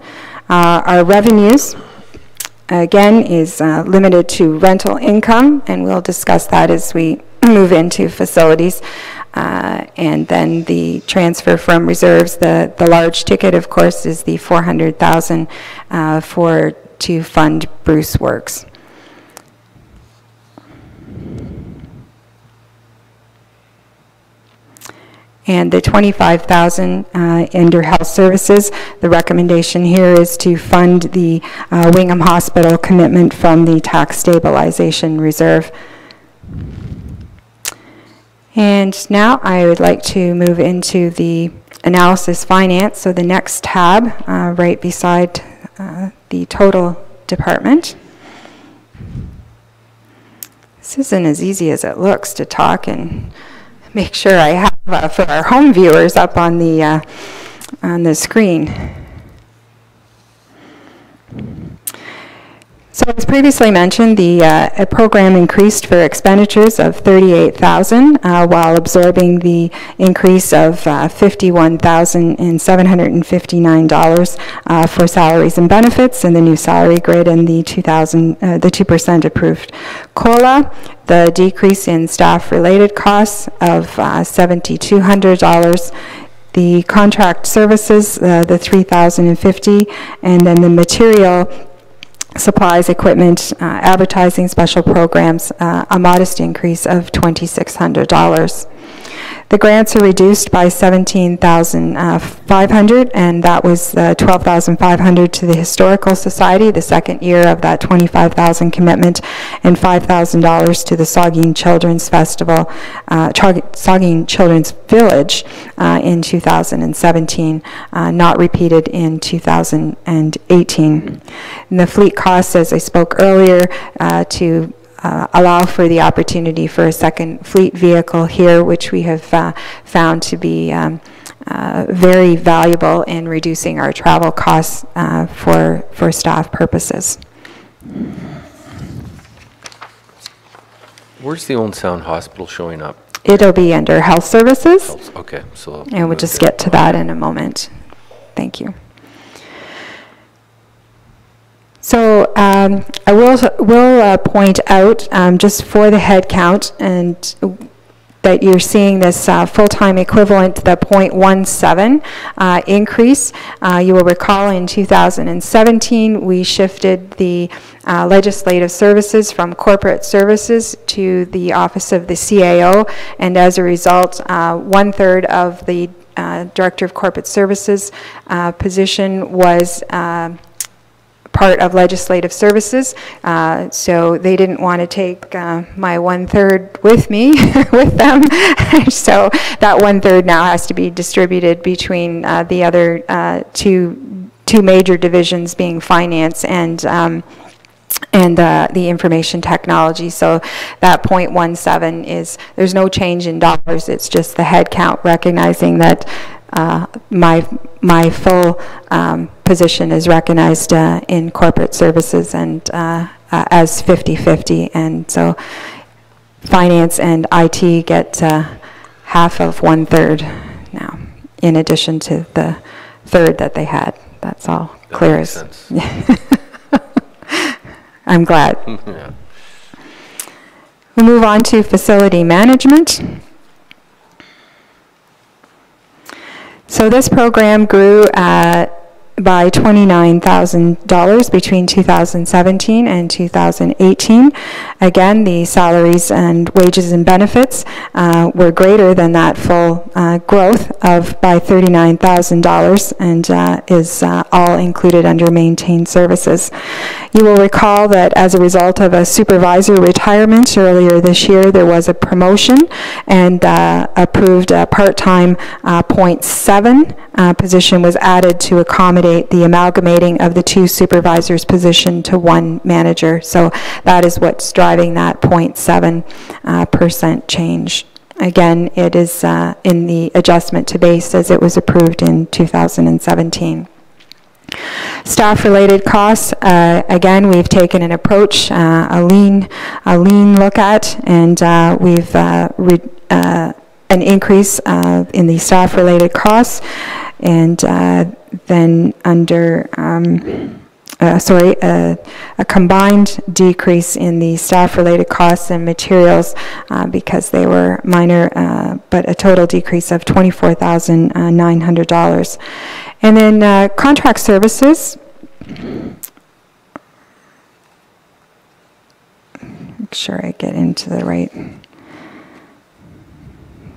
Our revenues, again, is limited to rental income, and we'll discuss that as we move into facilities. And then the transfer from reserves, the large ticket, of course, is the $400,000 to fund Bruce Works. And the $25,000 under health services, the recommendation here is to fund the Wingham Hospital commitment from the tax stabilization reserve. And now I would like to move into the analysis finance, so the next tab right beside the total department. This isn't as easy as it looks to talk and make sure I have for our home viewers up on the screen. So as previously mentioned, the program increased for expenditures of $38,000 while absorbing the increase of $51,759 for salaries and benefits and the new salary grid and the 2% approved COLA. The decrease in staff-related costs of $7,200. The contract services, the $3,050, and then the material supplies, equipment, advertising, special programs, a modest increase of $2,600. The grants are reduced by $17,500, and that was $12,500 to the Historical Society, the second year of that $25,000 commitment, and $5,000 to the Saugeen Children's Festival, Saugeen Children's Village in 2017, not repeated in 2018. And the fleet costs, as I spoke earlier, to allow for the opportunity for a second fleet vehicle here, which we have found to be very valuable in reducing our travel costs for staff purposes. Where's the Owen Sound Hospital showing up? It'll be under health services. Okay, so. And we'll just get to that in a moment. Thank you. So I will point out just for the head count and that you're seeing this full-time equivalent, the 0.17 increase. You will recall in 2017 we shifted the legislative services from corporate services to the office of the CAO, and as a result 1/3 of the Director of Corporate Services position was part of legislative services, so they didn't want to take my 1/3 with me, with them. So that 1/3 now has to be distributed between the other two major divisions, being finance and the information technology. So that 0.17 is, there's no change in dollars, it's just the head count, recognizing that my full position is recognized in corporate services and as 50-50, and so finance and IT get half of 1/3 now, in addition to the 1/3 that they had. That's all clear as. Sense. I'm glad. Yeah. We'll move on to facility management. So this program grew by $29,000 between 2017 and 2018. Again, the salaries and wages and benefits were greater than that full growth of by $39,000, and is all included under maintained services. You will recall that as a result of a supervisor retirement earlier this year, there was a promotion and approved a part-time 0.7 position was added to accommodate the amalgamating of the two supervisors' position to one manager. So that is what's driving that 0.7% change. Again, it is in the adjustment to base as it was approved in 2017. Staff-related costs, again, we've taken an approach, a lean look at, and we've an increase in the staff-related costs, and then under, a combined decrease in the staff-related costs and materials because they were minor, but a total decrease of $24,900. And then contract services. Make sure I get into the right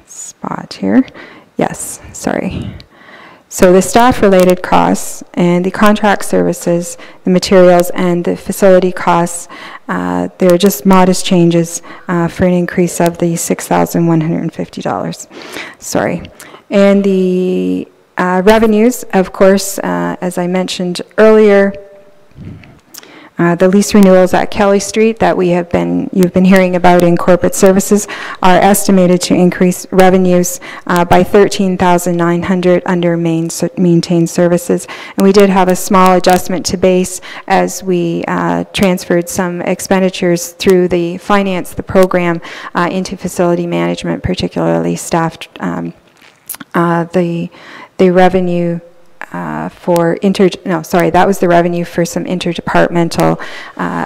spot here. Yes, sorry. So the staff-related costs and the contract services, the materials, and the facility costs, there are just modest changes for an increase of the $6,150. Sorry. And the revenues, of course, as I mentioned earlier, the lease renewals at Kelly Street that you've been hearing about in corporate services are estimated to increase revenues by $13,900 under maintained services. And we did have a small adjustment to base as we transferred some expenditures through the program into facility management, particularly staff. The revenue that was the revenue for some interdepartmental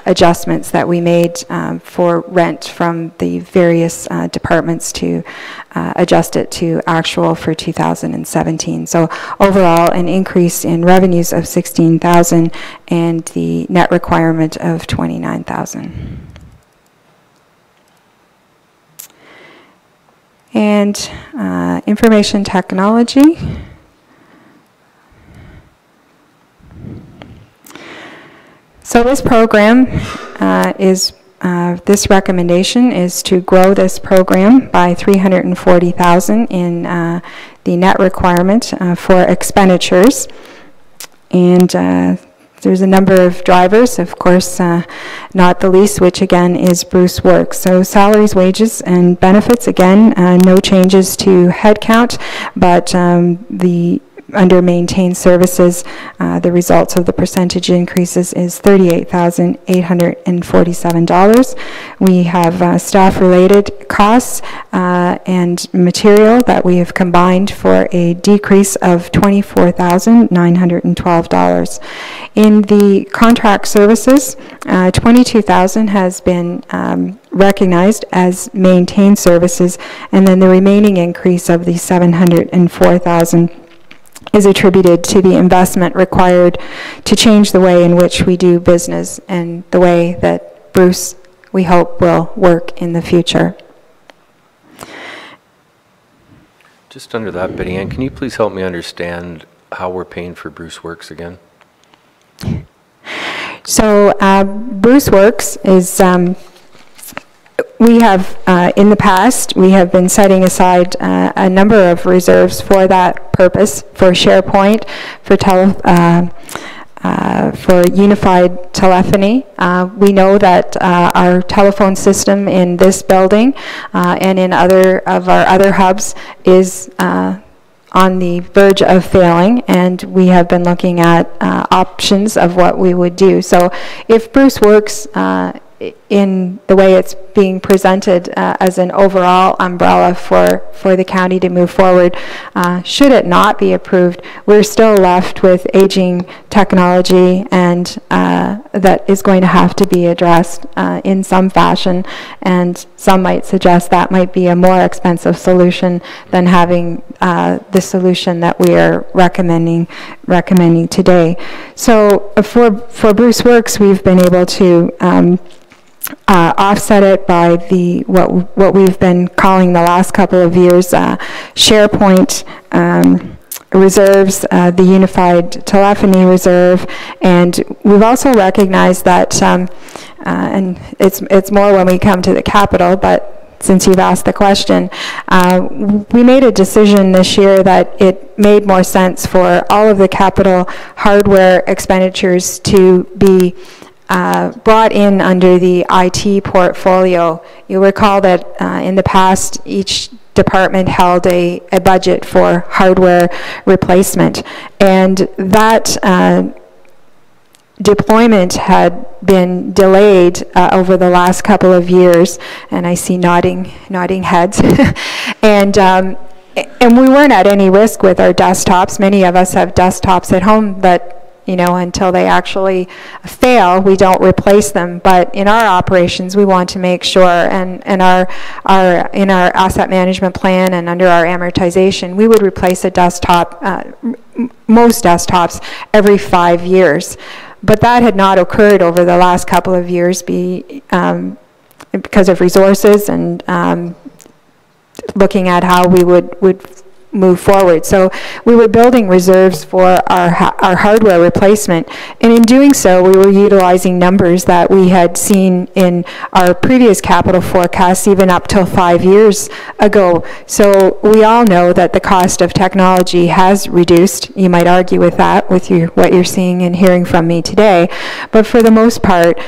adjustments that we made for rent from the various departments to adjust it to actual for 2017. So overall, an increase in revenues of $16,000 and the net requirement of $29,000. And information technology. So this program this recommendation is to grow this program by $340,000 in the net requirement for expenditures. And there's a number of drivers, of course, not the least, which again is Bruce Works. So salaries, wages, and benefits, again, no changes to headcount, but under maintained services, the results of the percentage increases is $38,847. We have staff-related costs and material that we have combined for a decrease of $24,912. In the contract services, $22,000 has been recognized as maintained services, and then the remaining increase of the $704,000 is attributed to the investment required to change the way in which we do business and the way that Bruce, we hope, will work in the future. Just under that, Betty Ann, can you please help me understand how we're paying for Bruce Works again? So Bruce Works is, we have, in the past, we have been setting aside a number of reserves for that purpose, for SharePoint, for unified telephony. We know that our telephone system in this building and in other of our other hubs is on the verge of failing, and we have been looking at options of what we would do. So if Bruce Works in the way it's being presented as an overall umbrella for the county to move forward, should it not be approved, we're still left with aging technology, and that is going to have to be addressed in some fashion, and some might suggest that might be a more expensive solution than having the solution that we are recommending today. So for Bruce Works, we've been able to offset it by what we've been calling the last couple of years SharePoint reserves, the unified telephony reserve, and we've also recognized that, and it's more when we come to the capital, but since you've asked the question, we made a decision this year that it made more sense for all of the capital hardware expenditures to be brought in under the IT portfolio. You'll recall that in the past, each department held a budget for hardware replacement, and that deployment had been delayed over the last couple of years, and I see nodding heads. and we weren't at any risk with our desktops. Many of us have desktops at home, but until they actually fail, we don't replace them. But in our operations, we want to make sure, and in our asset management plan and under our amortization, we would replace a desktop, most desktops, every 5 years. But that had not occurred over the last couple of years because of resources and looking at how we would move forward. So we were building reserves for our hardware replacement, and in doing so, we were utilizing numbers that we had seen in our previous capital forecasts, even up till 5 years ago. So we all know that the cost of technology has reduced. You might argue with that, with what you're seeing and hearing from me today, but for the most part,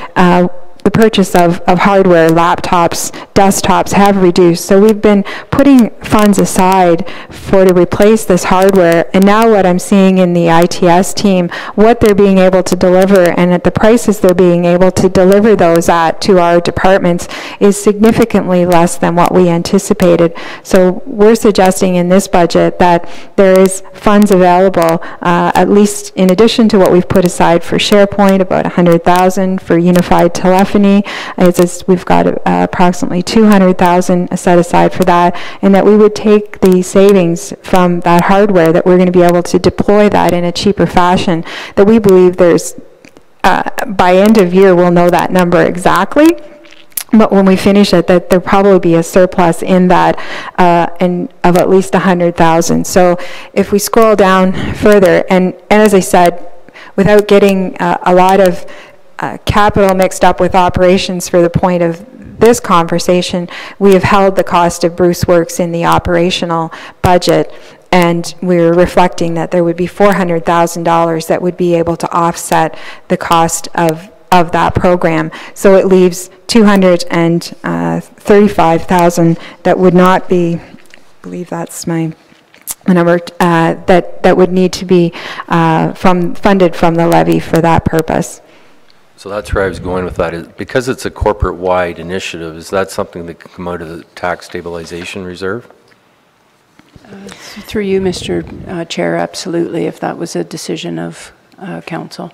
the purchase of hardware, laptops, desktops have reduced. So we've been putting funds aside to replace this hardware. And now what I'm seeing in the ITS team, what they're being able to deliver and at the prices they're being able to deliver those at to our departments is significantly less than what we anticipated. So we're suggesting in this budget that there is funds available, at least in addition to what we've put aside for SharePoint, about $100,000 for unified telephony. We've got approximately $200,000 set aside for that, and that we would take the savings from that hardware, that we're going to be able to deploy that in a cheaper fashion, that we believe there's, by end of year, we'll know that number exactly. But when we finish it, that there'll probably be a surplus in that of at least $100,000. So if we scroll down further, and as I said, without getting a lot of capital mixed up with operations for the point of this conversation, we have held the cost of Bruce Works in the operational budget, and we're reflecting that there would be $400,000 that would be able to offset the cost of that program. So it leaves $235,000 that would not be, I believe that's my number, that would need to be funded from the levy for that purpose. So that's where I was going with that. Is because it's a corporate-wide initiative, is that something that can come out of the tax stabilization reserve? Through you, Mr. Chair, absolutely, if that was a decision of council.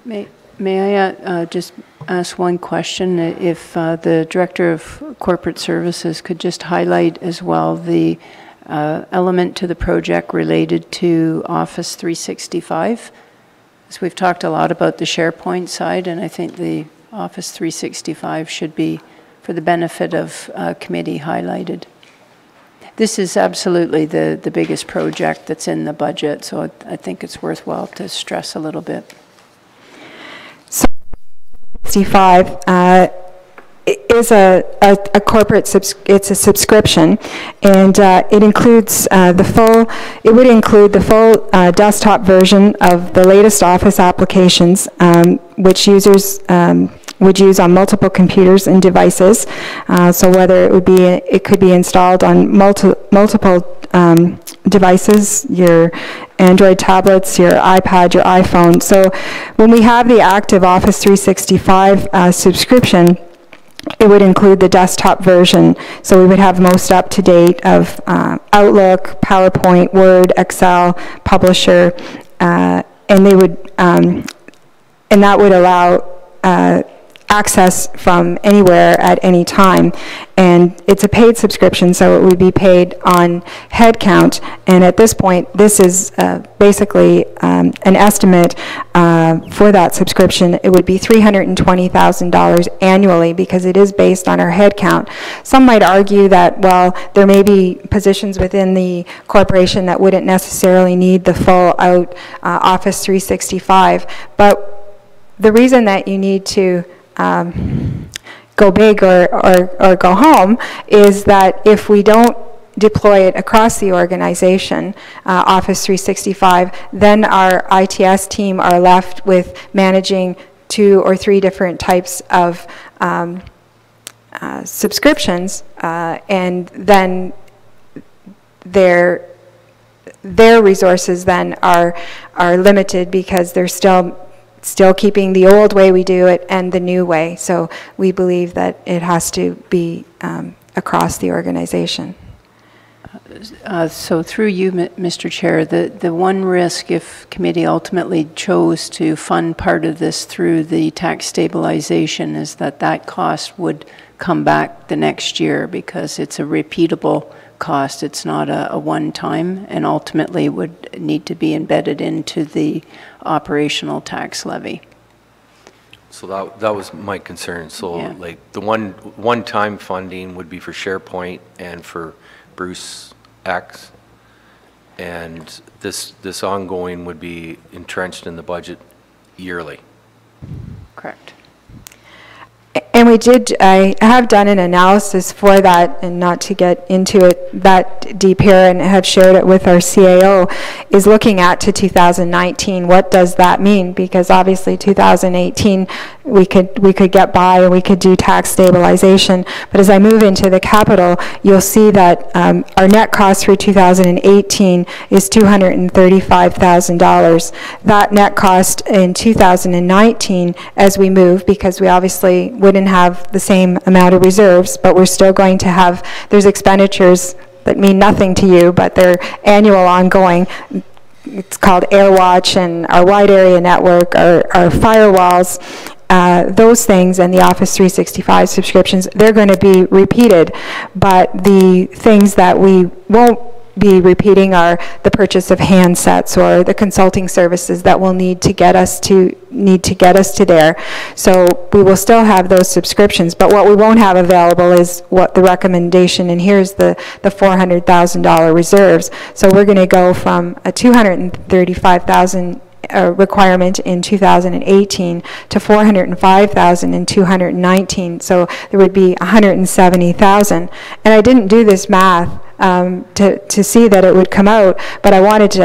May I just ask one question? If the Director of Corporate Services could just highlight as well the element to the project related to Office 365. So we've talked a lot about the SharePoint side, and I think the Office 365 should be, for the benefit of committee, highlighted. This is absolutely the biggest project that's in the budget, so I think it's worthwhile to stress a little bit. So 65 is a corporate, it's a subscription, and it includes it would include the full desktop version of the latest Office applications, which users would use on multiple computers and devices. So whether it could be installed on multiple devices, your Android tablets, your iPad, your iPhone. So when we have the active Office 365 subscription, it would include the desktop version, so we would have most up-to-date of Outlook, PowerPoint, Word, Excel, Publisher, and they would, and that would allow access from anywhere at any time. And it's a paid subscription, so it would be paid on head count. And at this point, this is basically an estimate for that subscription. It would be $320,000 annually because it is based on our head count. Some might argue that, well, there may be positions within the corporation that wouldn't necessarily need the full out Office 365. But the reason that you need to go big or go home is that if we don't deploy it across the organization, Office 365, then our ITS team are left with managing 2 or 3 different types of subscriptions, and then their resources then are limited because they're still keeping the old way we do it and the new way. So we believe that it has to be across the organization. So through you, Mr. Chair, the one risk if committee ultimately chose to fund part of this through the tax stabilization is that cost would come back the next year because it's a repeatable cost. It's not a one-time, and ultimately would need to be embedded into the operational tax levy. So that was my concern. So Yeah. like the one-time funding would be for SharePoint and for Bruce X. And this ongoing would be entrenched in the budget yearly. Correct. And I have done an analysis for that, and not to get into it that deep here, and have shared it with our CAO, is looking at to 2019. What does that mean? Because obviously 2018, we could get by and we could do tax stabilization. But as I move into the capital, you'll see that our net cost for 2018 is $235,000. That net cost in 2019, as we move, because we obviously wouldn't have the same amount of reserves, but we're still going to have, there's expenditures that mean nothing to you, but they're annual ongoing. It's called AirWatch and our wide area network, our firewalls, those things, and the Office 365 subscriptions, they're going to be repeated. But the things that we won't be repeating are the purchase of handsets or the consulting services that will need to get us to there. So we will still have those subscriptions, but what we won't have available is what the recommendation, and here's the $400,000 reserves. So we're going to go from a $235,000 requirement in 2018 to 405,000 in 219. So there would be 170,000. And I didn't do this math to see that it would come out, but I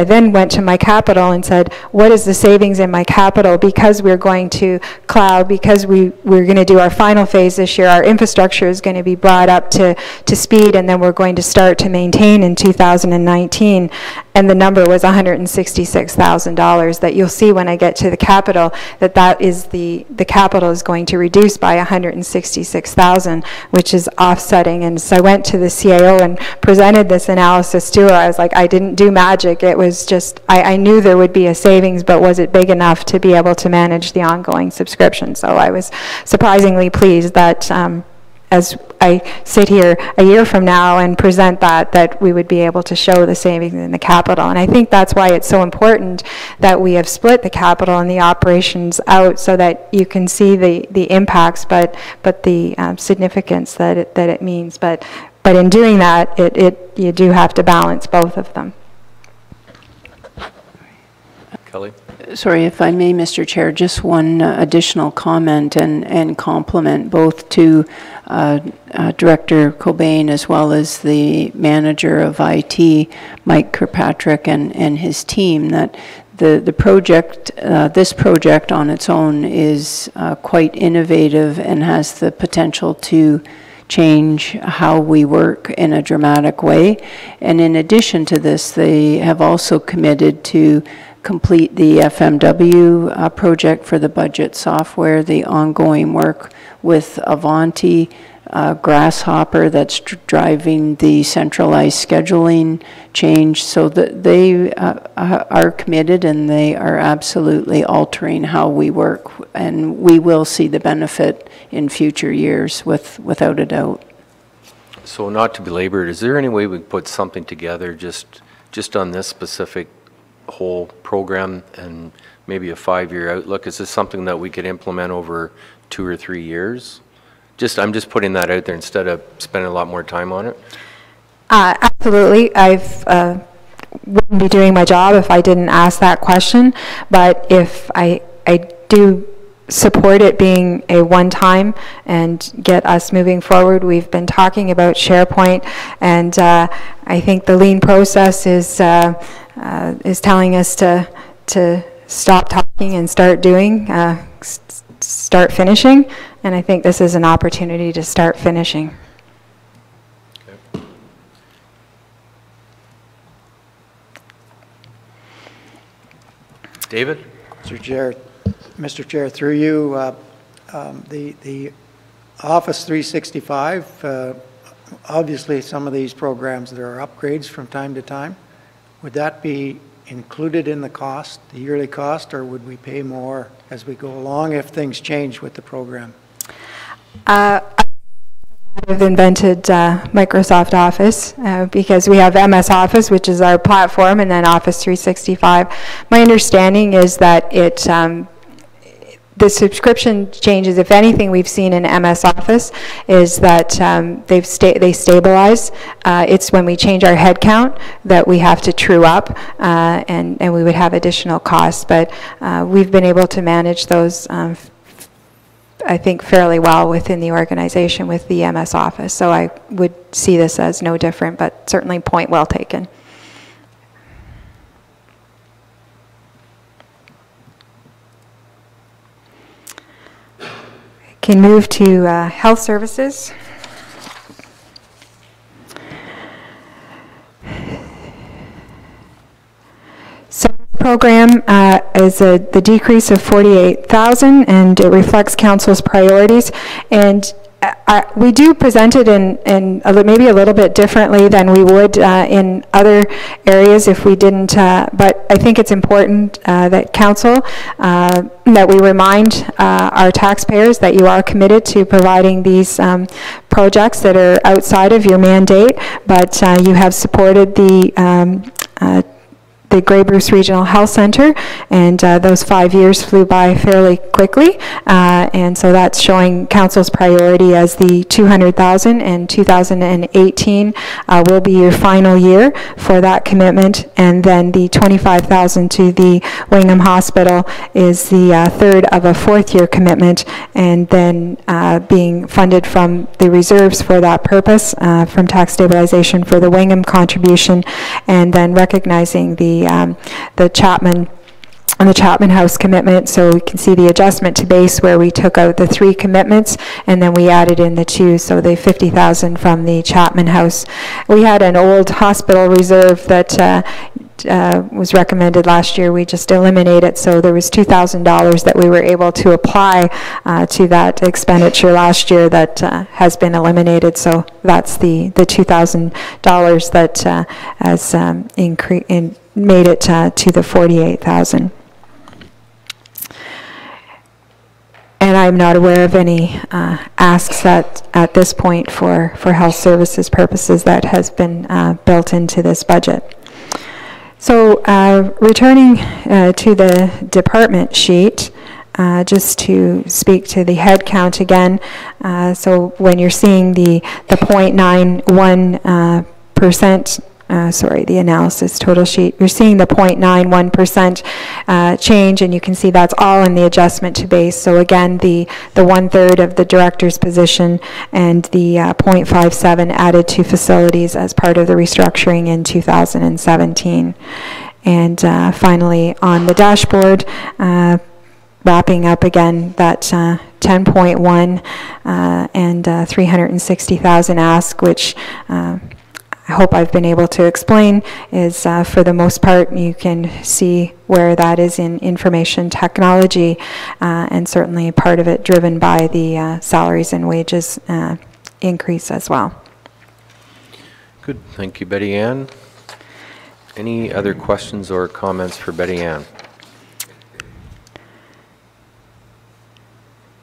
then went to my capital and said, what is the savings in my capital? Because we're going to cloud, because we're going to do our final phase this year, our infrastructure is going to be brought up to speed, and then we're going to start to maintain in 2019. And the number was $166,000 that you'll see when I get to the capital, that is the capital is going to reduce by $166,000, which is offsetting. And so I went to the CAO and presented this analysis to her. I was like, I didn't do magic. It was just, I knew there would be a savings, but was it big enough to be able to manage the ongoing subscription? So I was surprisingly pleased that as I sit here a year from now and present that we would be able to show the savings in the capital. And I think that's why it's so important that we have split the capital and the operations out, so that you can see the impacts, but the significance that it means. But in doing that, you do have to balance both of them. Kelly? Sorry, if I may, Mr. Chair, just one additional comment and compliment both to Director Cobain as well as the manager of IT, Mike Kirkpatrick, and his team, that the project, this project on its own is quite innovative and has the potential to change how we work in a dramatic way. And in addition to this, they have also committed to complete the FMW project for the budget software, the ongoing work with Avanti, Grasshopper that's driving the centralized scheduling change, so that they are committed and they are absolutely altering how we work, and we will see the benefit in future years without a doubt. So not to belabor it, is there any way we could put something together just on this specific whole program and maybe a 5-year outlook? Is this something that we could implement over 2 or 3 years? I'm just putting that out there instead of spending a lot more time on it. Absolutely. Wouldn't be doing my job if I didn't ask that question. But if I do support it being a one-time and get us moving forward. We've been talking about SharePoint, and I think the lean process is telling us to stop talking and start doing, start finishing, and I think this is an opportunity to start finishing. Okay. David? Mr. Chair, through you, the Office 365, obviously some of these programs, there are upgrades from time to time. Would that be included in the cost, the yearly cost, or would we pay more as we go along if things change with the program? I've invented Microsoft Office because we have MS Office, which is our platform, and then Office 365. My understanding is that the subscription changes, if anything, we've seen in MS Office is that they stabilize. It's when we change our head count that we have to true up, and we would have additional costs. But we've been able to manage those, I think, fairly well within the organization with the MS Office. So I would see this as no different, but certainly point well taken. Can move to health services. So this program is the decrease of $48,000, and it reflects council's priorities. And we do present it in maybe a little bit differently than we would in other areas if we didn't, but I think it's important that council, that we remind our taxpayers that you are committed to providing these projects that are outside of your mandate, but you have supported the Grey Bruce Regional Health Center, and those 5 years flew by fairly quickly, and so that's showing council's priority as the $200,000, and 2018 will be your final year for that commitment, and then the $25,000 to the Wingham Hospital is the third of a fourth-year commitment, and then being funded from the reserves for that purpose, from tax stabilization for the Wingham contribution, and then recognizing the Chapman and the Chapman House commitment. So we can see the adjustment to base where we took out the 3 commitments and then we added in the 2, so the $50,000 from the Chapman House. We had an old hospital reserve that was recommended last year. We just eliminated it, so there was $2,000 that we were able to apply to that expenditure last year that has been eliminated. So that's the $2,000 that has made it to the $48,000. And I'm not aware of any asks at this point for health services purposes that has been built into this budget. So returning to the department sheet, just to speak to the head count again. So when you're seeing the 0.91%, the analysis total sheet, you're seeing the 0.91% change, and you can see that's all in the adjustment to base. So again, the 1/3 of the director's position and the 0.57 added to facilities as part of the restructuring in 2017. And finally, on the dashboard, wrapping up again that 10.1 and 360,000 ask, which I hope I've been able to explain, is for the most part you can see where that is in information technology, and certainly part of it driven by the salaries and wages increase as well. Good, thank you, Betty Ann. Any other questions or comments for Betty Ann?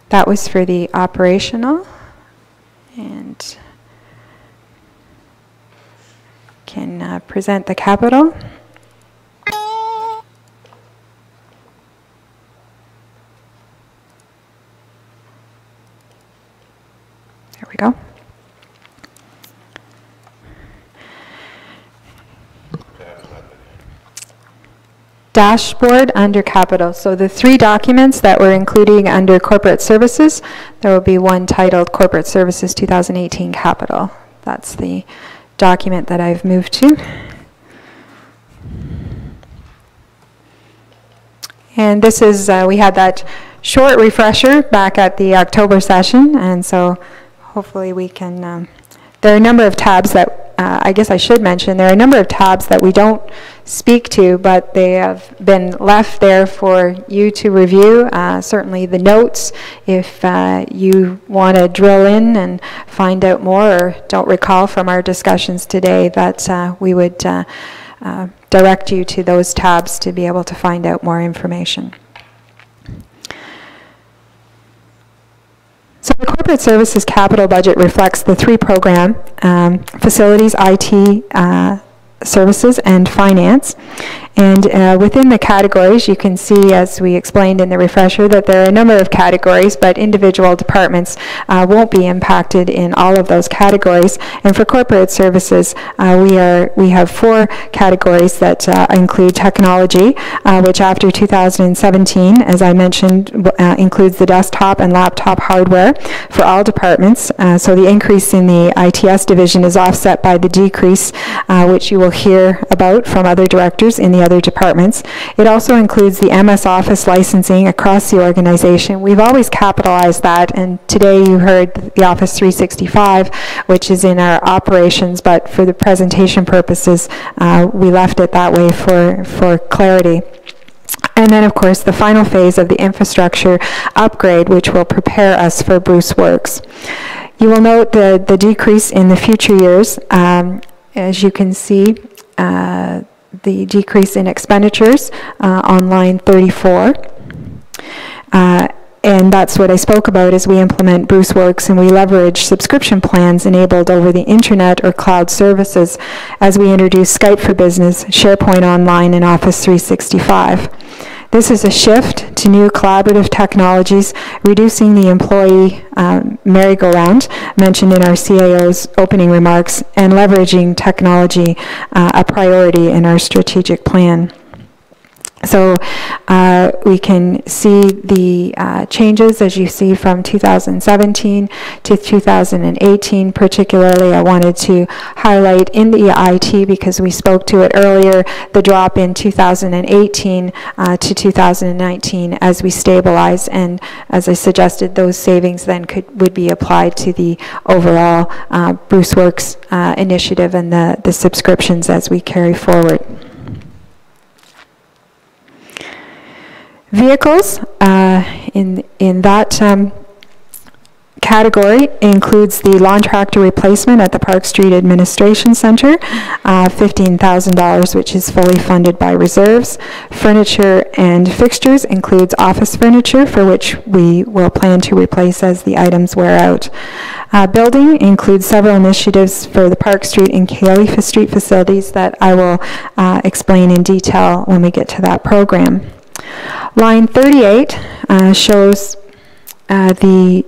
That was for the operational, and can present the capital. There we go. Dashboard under capital. So the 3 documents that we're including under corporate services, there will be one titled Corporate Services 2018 Capital. That's the document that I've moved to. And this is, we had that short refresher back at the October session, and so hopefully we can, there are a number of tabs that, I guess I should mention, there are a number of tabs that we don't speak to, but they have been left there for you to review. Certainly the notes, if you want to drill in and find out more or don't recall from our discussions today, that we would direct you to those tabs to be able to find out more information. So the corporate services capital budget reflects the 3 program, facilities, IT, services, and finance. And within the categories, you can see, as we explained in the refresher, that there are a number of categories, but individual departments won't be impacted in all of those categories. And for corporate services, we have 4 categories that include technology, which after 2017, as I mentioned, includes the desktop and laptop hardware for all departments. So the increase in the ITS division is offset by the decrease, which you will hear about from other directors in the other departments. It also includes the MS Office licensing across the organization. We've always capitalized that, and today you heard the Office 365, which is in our operations, but for the presentation purposes, we left it that way for clarity. And then, of course, the final phase of the infrastructure upgrade, which will prepare us for Bruce Works. You will note the decrease in the future years. As you can see, the decrease in expenditures on line 34. And that's what I spoke about as we implement Bruce Works and we leverage subscription plans enabled over the internet or cloud services as we introduce Skype for Business, SharePoint Online, and Office 365. This is a shift to new collaborative technologies, reducing the employee merry-go-round mentioned in our CAO's opening remarks, and leveraging technology a priority in our strategic plan. So we can see the changes, as you see, from 2017 to 2018. Particularly, I wanted to highlight in the IT, because we spoke to it earlier, the drop in 2018 to 2019 as we stabilize. And as I suggested, those savings then would be applied to the overall Bruce Works initiative and the subscriptions as we carry forward. Vehicles in that category includes the lawn tractor replacement at the Park Street Administration Center, $15,000, which is fully funded by reserves. Furniture and fixtures includes office furniture, for which we will plan to replace as the items wear out. Building includes several initiatives for the Park Street and Califa Street facilities that I will explain in detail when we get to that program. Line 38 shows the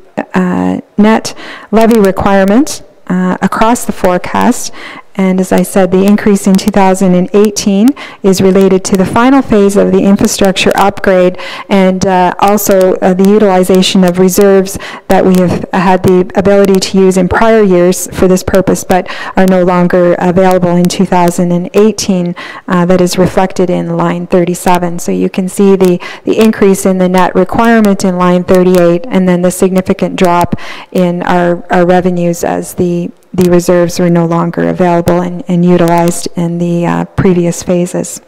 net levy requirement across the forecast. And as I said, the increase in 2018 is related to the final phase of the infrastructure upgrade and also the utilization of reserves that we have had the ability to use in prior years for this purpose, but are no longer available in 2018. That is reflected in line 37. So you can see the increase in the net requirement in line 38, and then the significant drop in our revenues as the reserves were no longer available and utilized in the previous phases.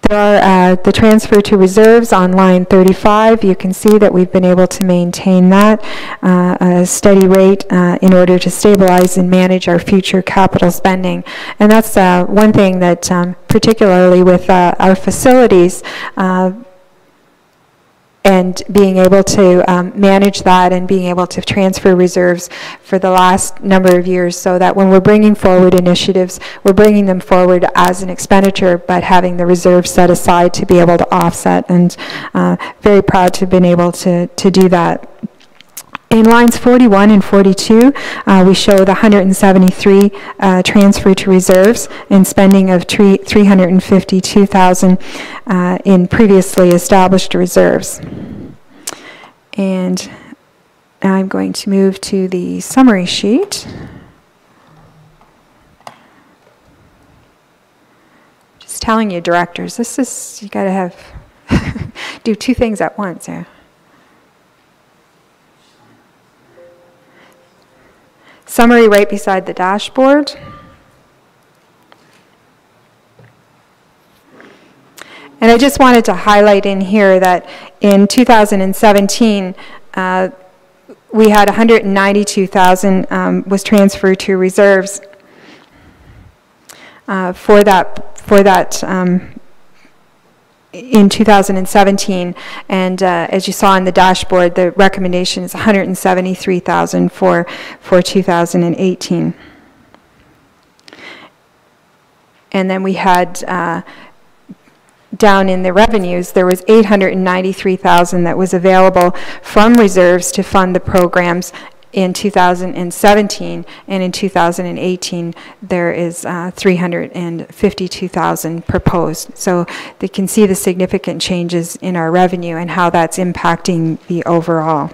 There are the transfer to reserves on line 35. You can see that we've been able to maintain that a steady rate in order to stabilize and manage our future capital spending. And that's one thing that particularly with our facilities, and being able to manage that and being able to transfer reserves for the last number of years, so that when we're bringing forward initiatives, we're bringing them forward as an expenditure, but having the reserves set aside to be able to offset, and very proud to have been able to do that. In lines 41 and 42, we show the 173 transfer to reserves and spending of $352,000 in previously established reserves. And now I'm going to move to the summary sheet. Just telling you, directors, this is, you got to have do two things at once here. Summary right beside the dashboard. And I just wanted to highlight in here that in 2017, we had $192,000 was transferred to reserves for that in 2017, and as you saw on the dashboard, the recommendation is $173,000 for 2018. And then we had down in the revenues, there was $893,000 that was available from reserves to fund the programs in 2017, and in 2018 there is $352,000 proposed. So they can see the significant changes in our revenue and how that's impacting the overall.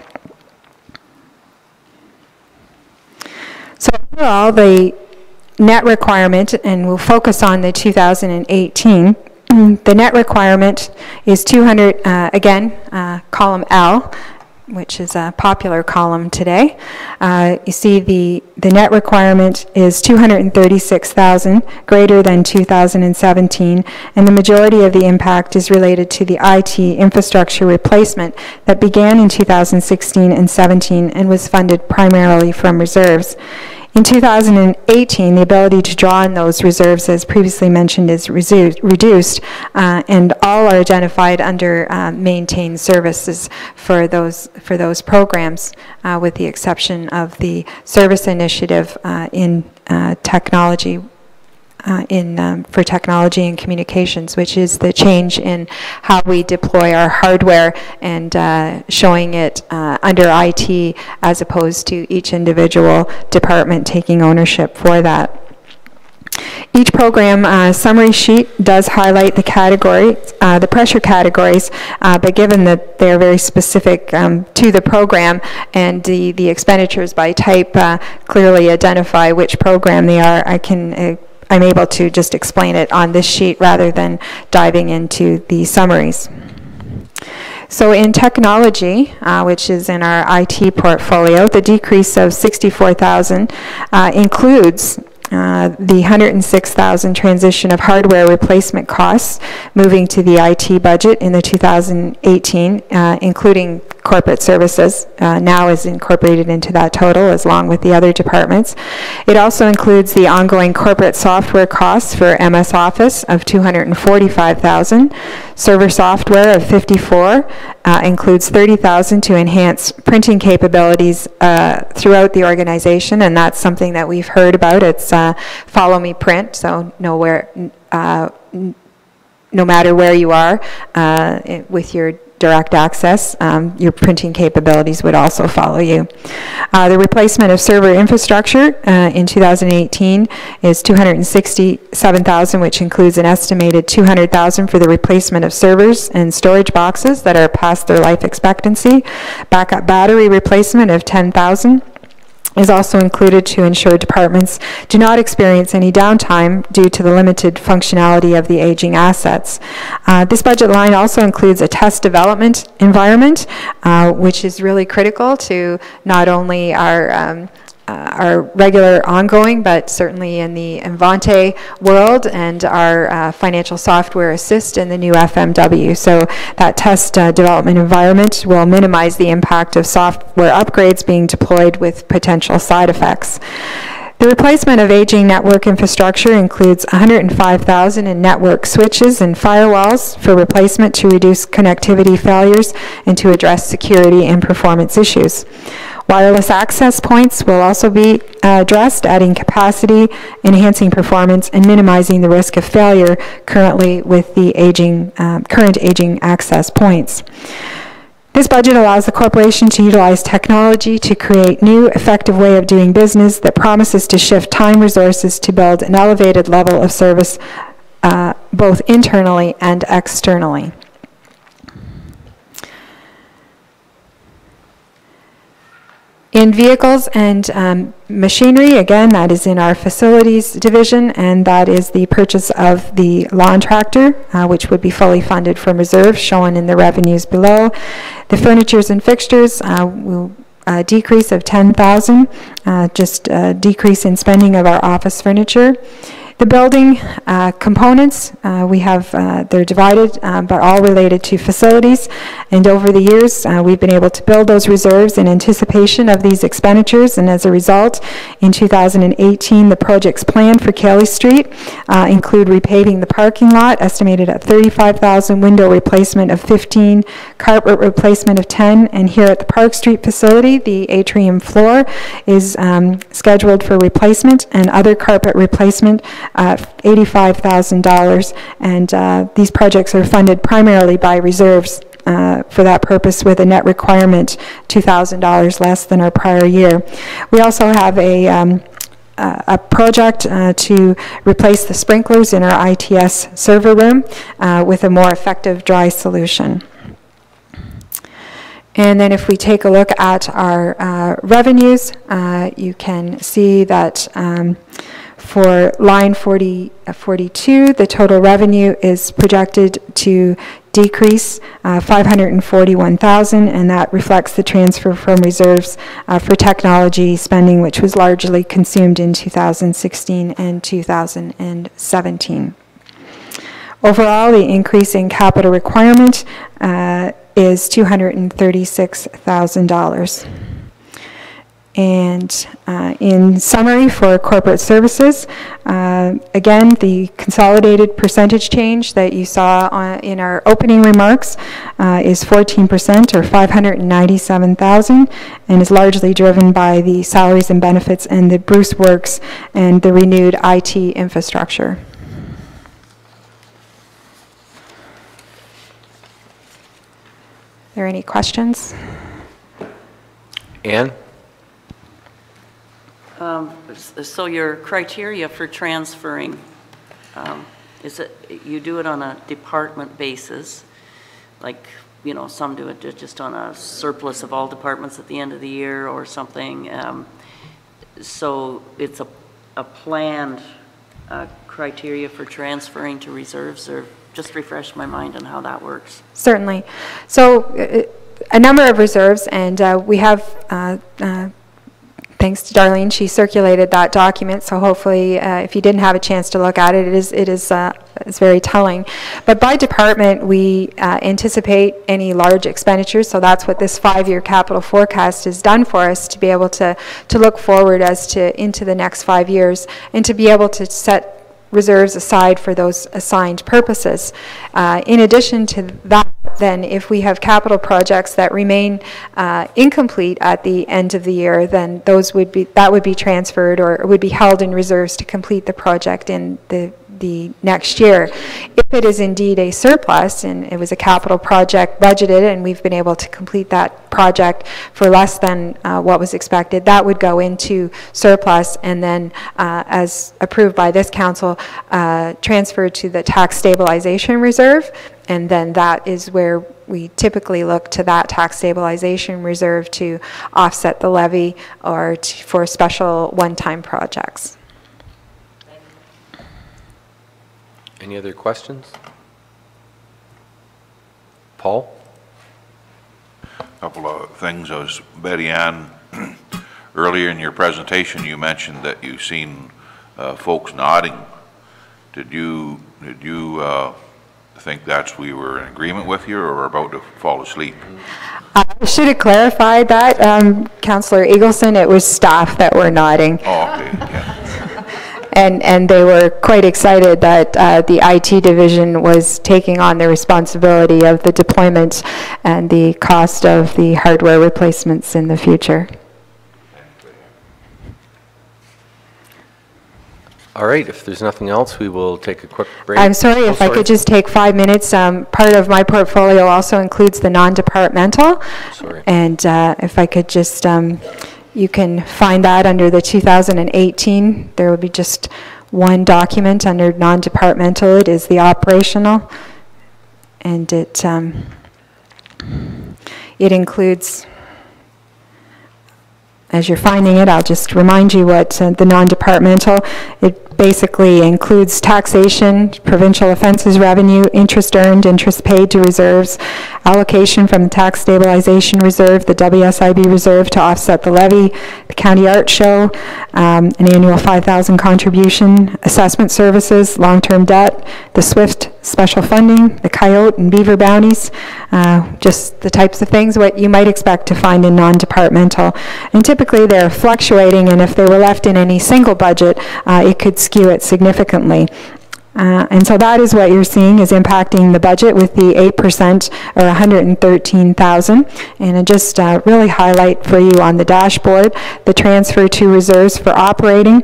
So overall, the net requirement, and we'll focus on the 2018, the net requirement is 200, again, column L, which is a popular column today. You see the net requirement is $236,000, greater than 2017, and the majority of the impact is related to the IT infrastructure replacement that began in 2016 and 17 and was funded primarily from reserves. In 2018, the ability to draw on those reserves, as previously mentioned, is reduced, and all are identified under maintained services for those programs, with the exception of the service initiative in technology. For technology and communications, which is the change in how we deploy our hardware and showing it under IT as opposed to each individual department taking ownership for that. Each program summary sheet does highlight the category, the pressure categories, but given that they're very specific to the program and the expenditures by type clearly identify which program they are, I'm able to just explain it on this sheet rather than diving into the summaries. So in technology, which is in our IT portfolio, the decrease of $64,000 includes the $106,000 transition of hardware replacement costs moving to the IT budget in the 2018, including corporate services, now is incorporated into that total along with the other departments. It also includes the ongoing corporate software costs for MS Office of $245,000, server software of $54,000, includes $30,000 to enhance printing capabilities throughout the organization, and that's something that we've heard about. It's Follow Me Print, so no matter where you are with your direct access, your printing capabilities would also follow you. The replacement of server infrastructure in 2018 is $267,000, which includes an estimated $200,000 for the replacement of servers and storage boxes that are past their life expectancy. Backup battery replacement of $10,000 is also included to ensure departments do not experience any downtime due to the limited functionality of the aging assets. This budget line also includes a test development environment, which is really critical to not only our regular ongoing, but certainly in the Invante world and our financial software assist in the new FMW. So that test development environment will minimize the impact of software upgrades being deployed with potential side effects. The replacement of aging network infrastructure includes $105,000 in network switches and firewalls for replacement to reduce connectivity failures and to address security and performance issues. Wireless access points will also be addressed, adding capacity, enhancing performance, and minimizing the risk of failure currently with the current aging access points. This budget allows the corporation to utilize technology to create new, effective way of doing business that promises to shift time resources to build an elevated level of service both internally and externally. In vehicles and machinery, again, that is in our facilities division, and that is the purchase of the lawn tractor, which would be fully funded from reserve, shown in the revenues below. The furnitures and fixtures will decrease of $10,000, just a decrease in spending of our office furniture. The building components, we have, they're divided, but all related to facilities. And over the years, we've been able to build those reserves in anticipation of these expenditures. And as a result, in 2018, the projects planned for Kelly Street include repaving the parking lot, estimated at $35,000, window replacement of 15, carpet replacement of 10, and here at the Park Street facility, the atrium floor is scheduled for replacement, and other carpet replacement, $85,000, and these projects are funded primarily by reserves for that purpose, with a net requirement $2,000 less than our prior year. We also have a project to replace the sprinklers in our ITS server room with a more effective dry solution. And then if we take a look at our revenues, you can see that for line 42, the total revenue is projected to decrease $541,000, and that reflects the transfer from reserves for technology spending, which was largely consumed in 2016 and 2017. Overall, the increase in capital requirement is $236,000. And in summary for corporate services, again, the consolidated percentage change that you saw in our opening remarks is 14%, or $597,000, and is largely driven by the salaries and benefits and the Bruce Works and the renewed IT infrastructure. Are there any questions? Ann? So your criteria for transferring, is it, you do it on a department basis, like, you know, some do it just on a surplus of all departments at the end of the year or something. So it's a planned criteria for transferring to reserves, or just refresh my mind on how that works. Certainly. So a number of reserves, and we have thanks to Darlene, she circulated that document, so hopefully if you didn't have a chance to look at it, it's very telling. But by department, we anticipate any large expenditures, so that's what this 5-year capital forecast has done for us, to be able to look forward as to into the next 5 years, and to be able to set reserves aside for those assigned purposes. In addition to that, then if we have capital projects that remain incomplete at the end of the year, then that would be transferred, or would be held in reserves to complete the project in the next year. If it is indeed a surplus and it was a capital project budgeted and we've been able to complete that project for less than what was expected, that would go into surplus, and then as approved by this council, transferred to the tax stabilization reserve, and then that is where we typically look to that tax stabilization reserve to offset the levy or for special one-time projects. Any other questions? Paul? A couple of things. Betty Ann, earlier in your presentation, you mentioned that you've seen folks nodding. Did you think we were in agreement with you, or about to fall asleep? I should have clarified that, Councillor Eagleson. It was staff that were nodding. Oh, okay. Yeah. And they were quite excited that the IT division was taking on the responsibility of the deployment and the cost of the hardware replacements in the future. All right, if there's nothing else, we will take a quick break. I'm sorry, if I could just take 5 minutes. Part of my portfolio also includes the non-departmental. Sorry. And if I could just, you can find that under the 2018. There will be just one document under non-departmental. It is the operational. And it includes, as you're finding it, I'll just remind you what the non-departmental, it basically includes taxation, provincial offenses revenue, interest earned, interest paid to reserves, allocation from the tax stabilization reserve, the WSIB reserve to offset the levy, the county art show, an annual $5,000 contribution, assessment services, long-term debt, the SWIFT special funding, the coyote and beaver bounties, just the types of things what you might expect to find in non-departmental. And typically they're fluctuating, and if they were left in any single budget, it could skew it significantly. And so that is what you're seeing is impacting the budget with the 8% or 113,000. And I just really highlight for you on the dashboard the transfer to reserves for operating.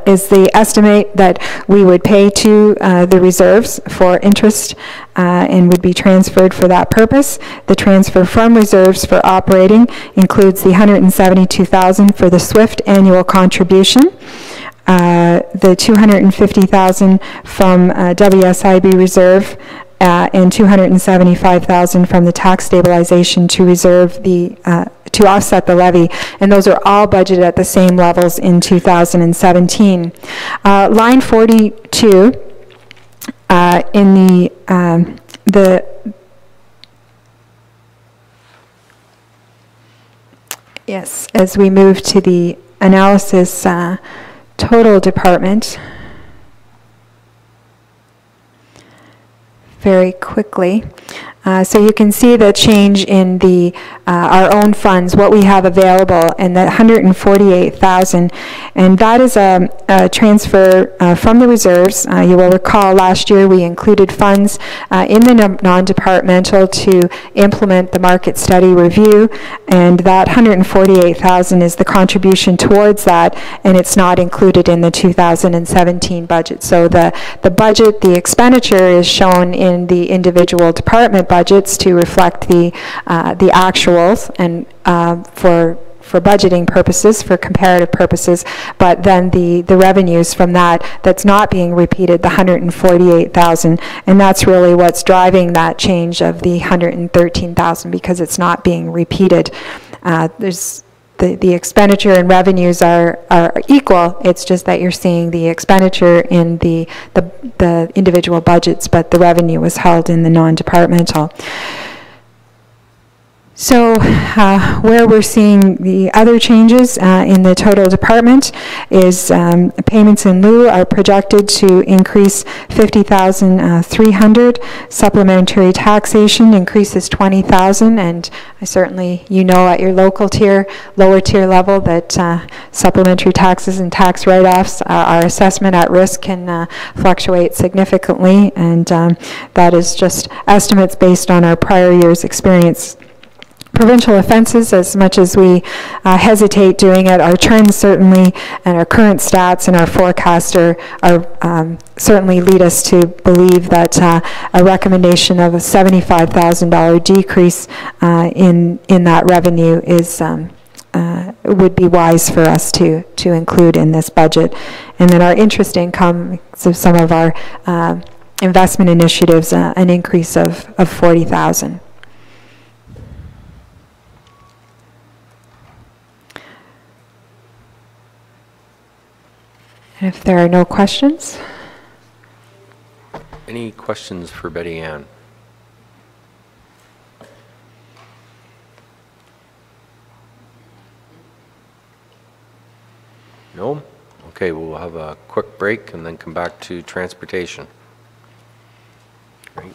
Is the estimate that we would pay to the reserves for interest and would be transferred for that purpose. The transfer from reserves for operating includes the 172,000 for the SWIFT annual contribution, the 250,000 from WSIB reserve, and 275,000 from the tax stabilization to reserve the to offset the levy, and those are all budgeted at the same levels in 2017. Line 42 in the yes, as we move to the analysis total department very quickly. So you can see the change in the our own funds, what we have available, and that 148,000, and that is a transfer from the reserves. You will recall last year we included funds in the non-departmental to implement the market study review, and that 148,000 is the contribution towards that, and it's not included in the 2017 budget. So the budget, the expenditure is shown in the individual department budgets to reflect the actuals and for budgeting purposes, for comparative purposes, but then the revenues from that's not being repeated, the 148,000, and that's really what's driving that change of the 113,000, because it's not being repeated. There's the expenditure and revenues are equal. It's just that you're seeing the expenditure in the individual budgets, but the revenue was held in the non-departmental. So where we're seeing the other changes in the total department is payments in lieu are projected to increase 50,300. Supplementary taxation increases 20,000, and I certainly, at your local tier, lower tier level, that supplementary taxes and tax write-offs, our assessment at risk can fluctuate significantly, and that is just estimates based on our prior year's experience. Provincial offenses, as much as we hesitate doing it, our trends certainly, and our current stats and our forecast are certainly lead us to believe that a recommendation of a $75,000 decrease in that revenue is would be wise for us to include in this budget. And then our interest income, so some of our investment initiatives, an increase of 40,000. If there are no questions. Any questions for Betty Ann? No? Okay, we'll have a quick break and then come back to transportation. Great.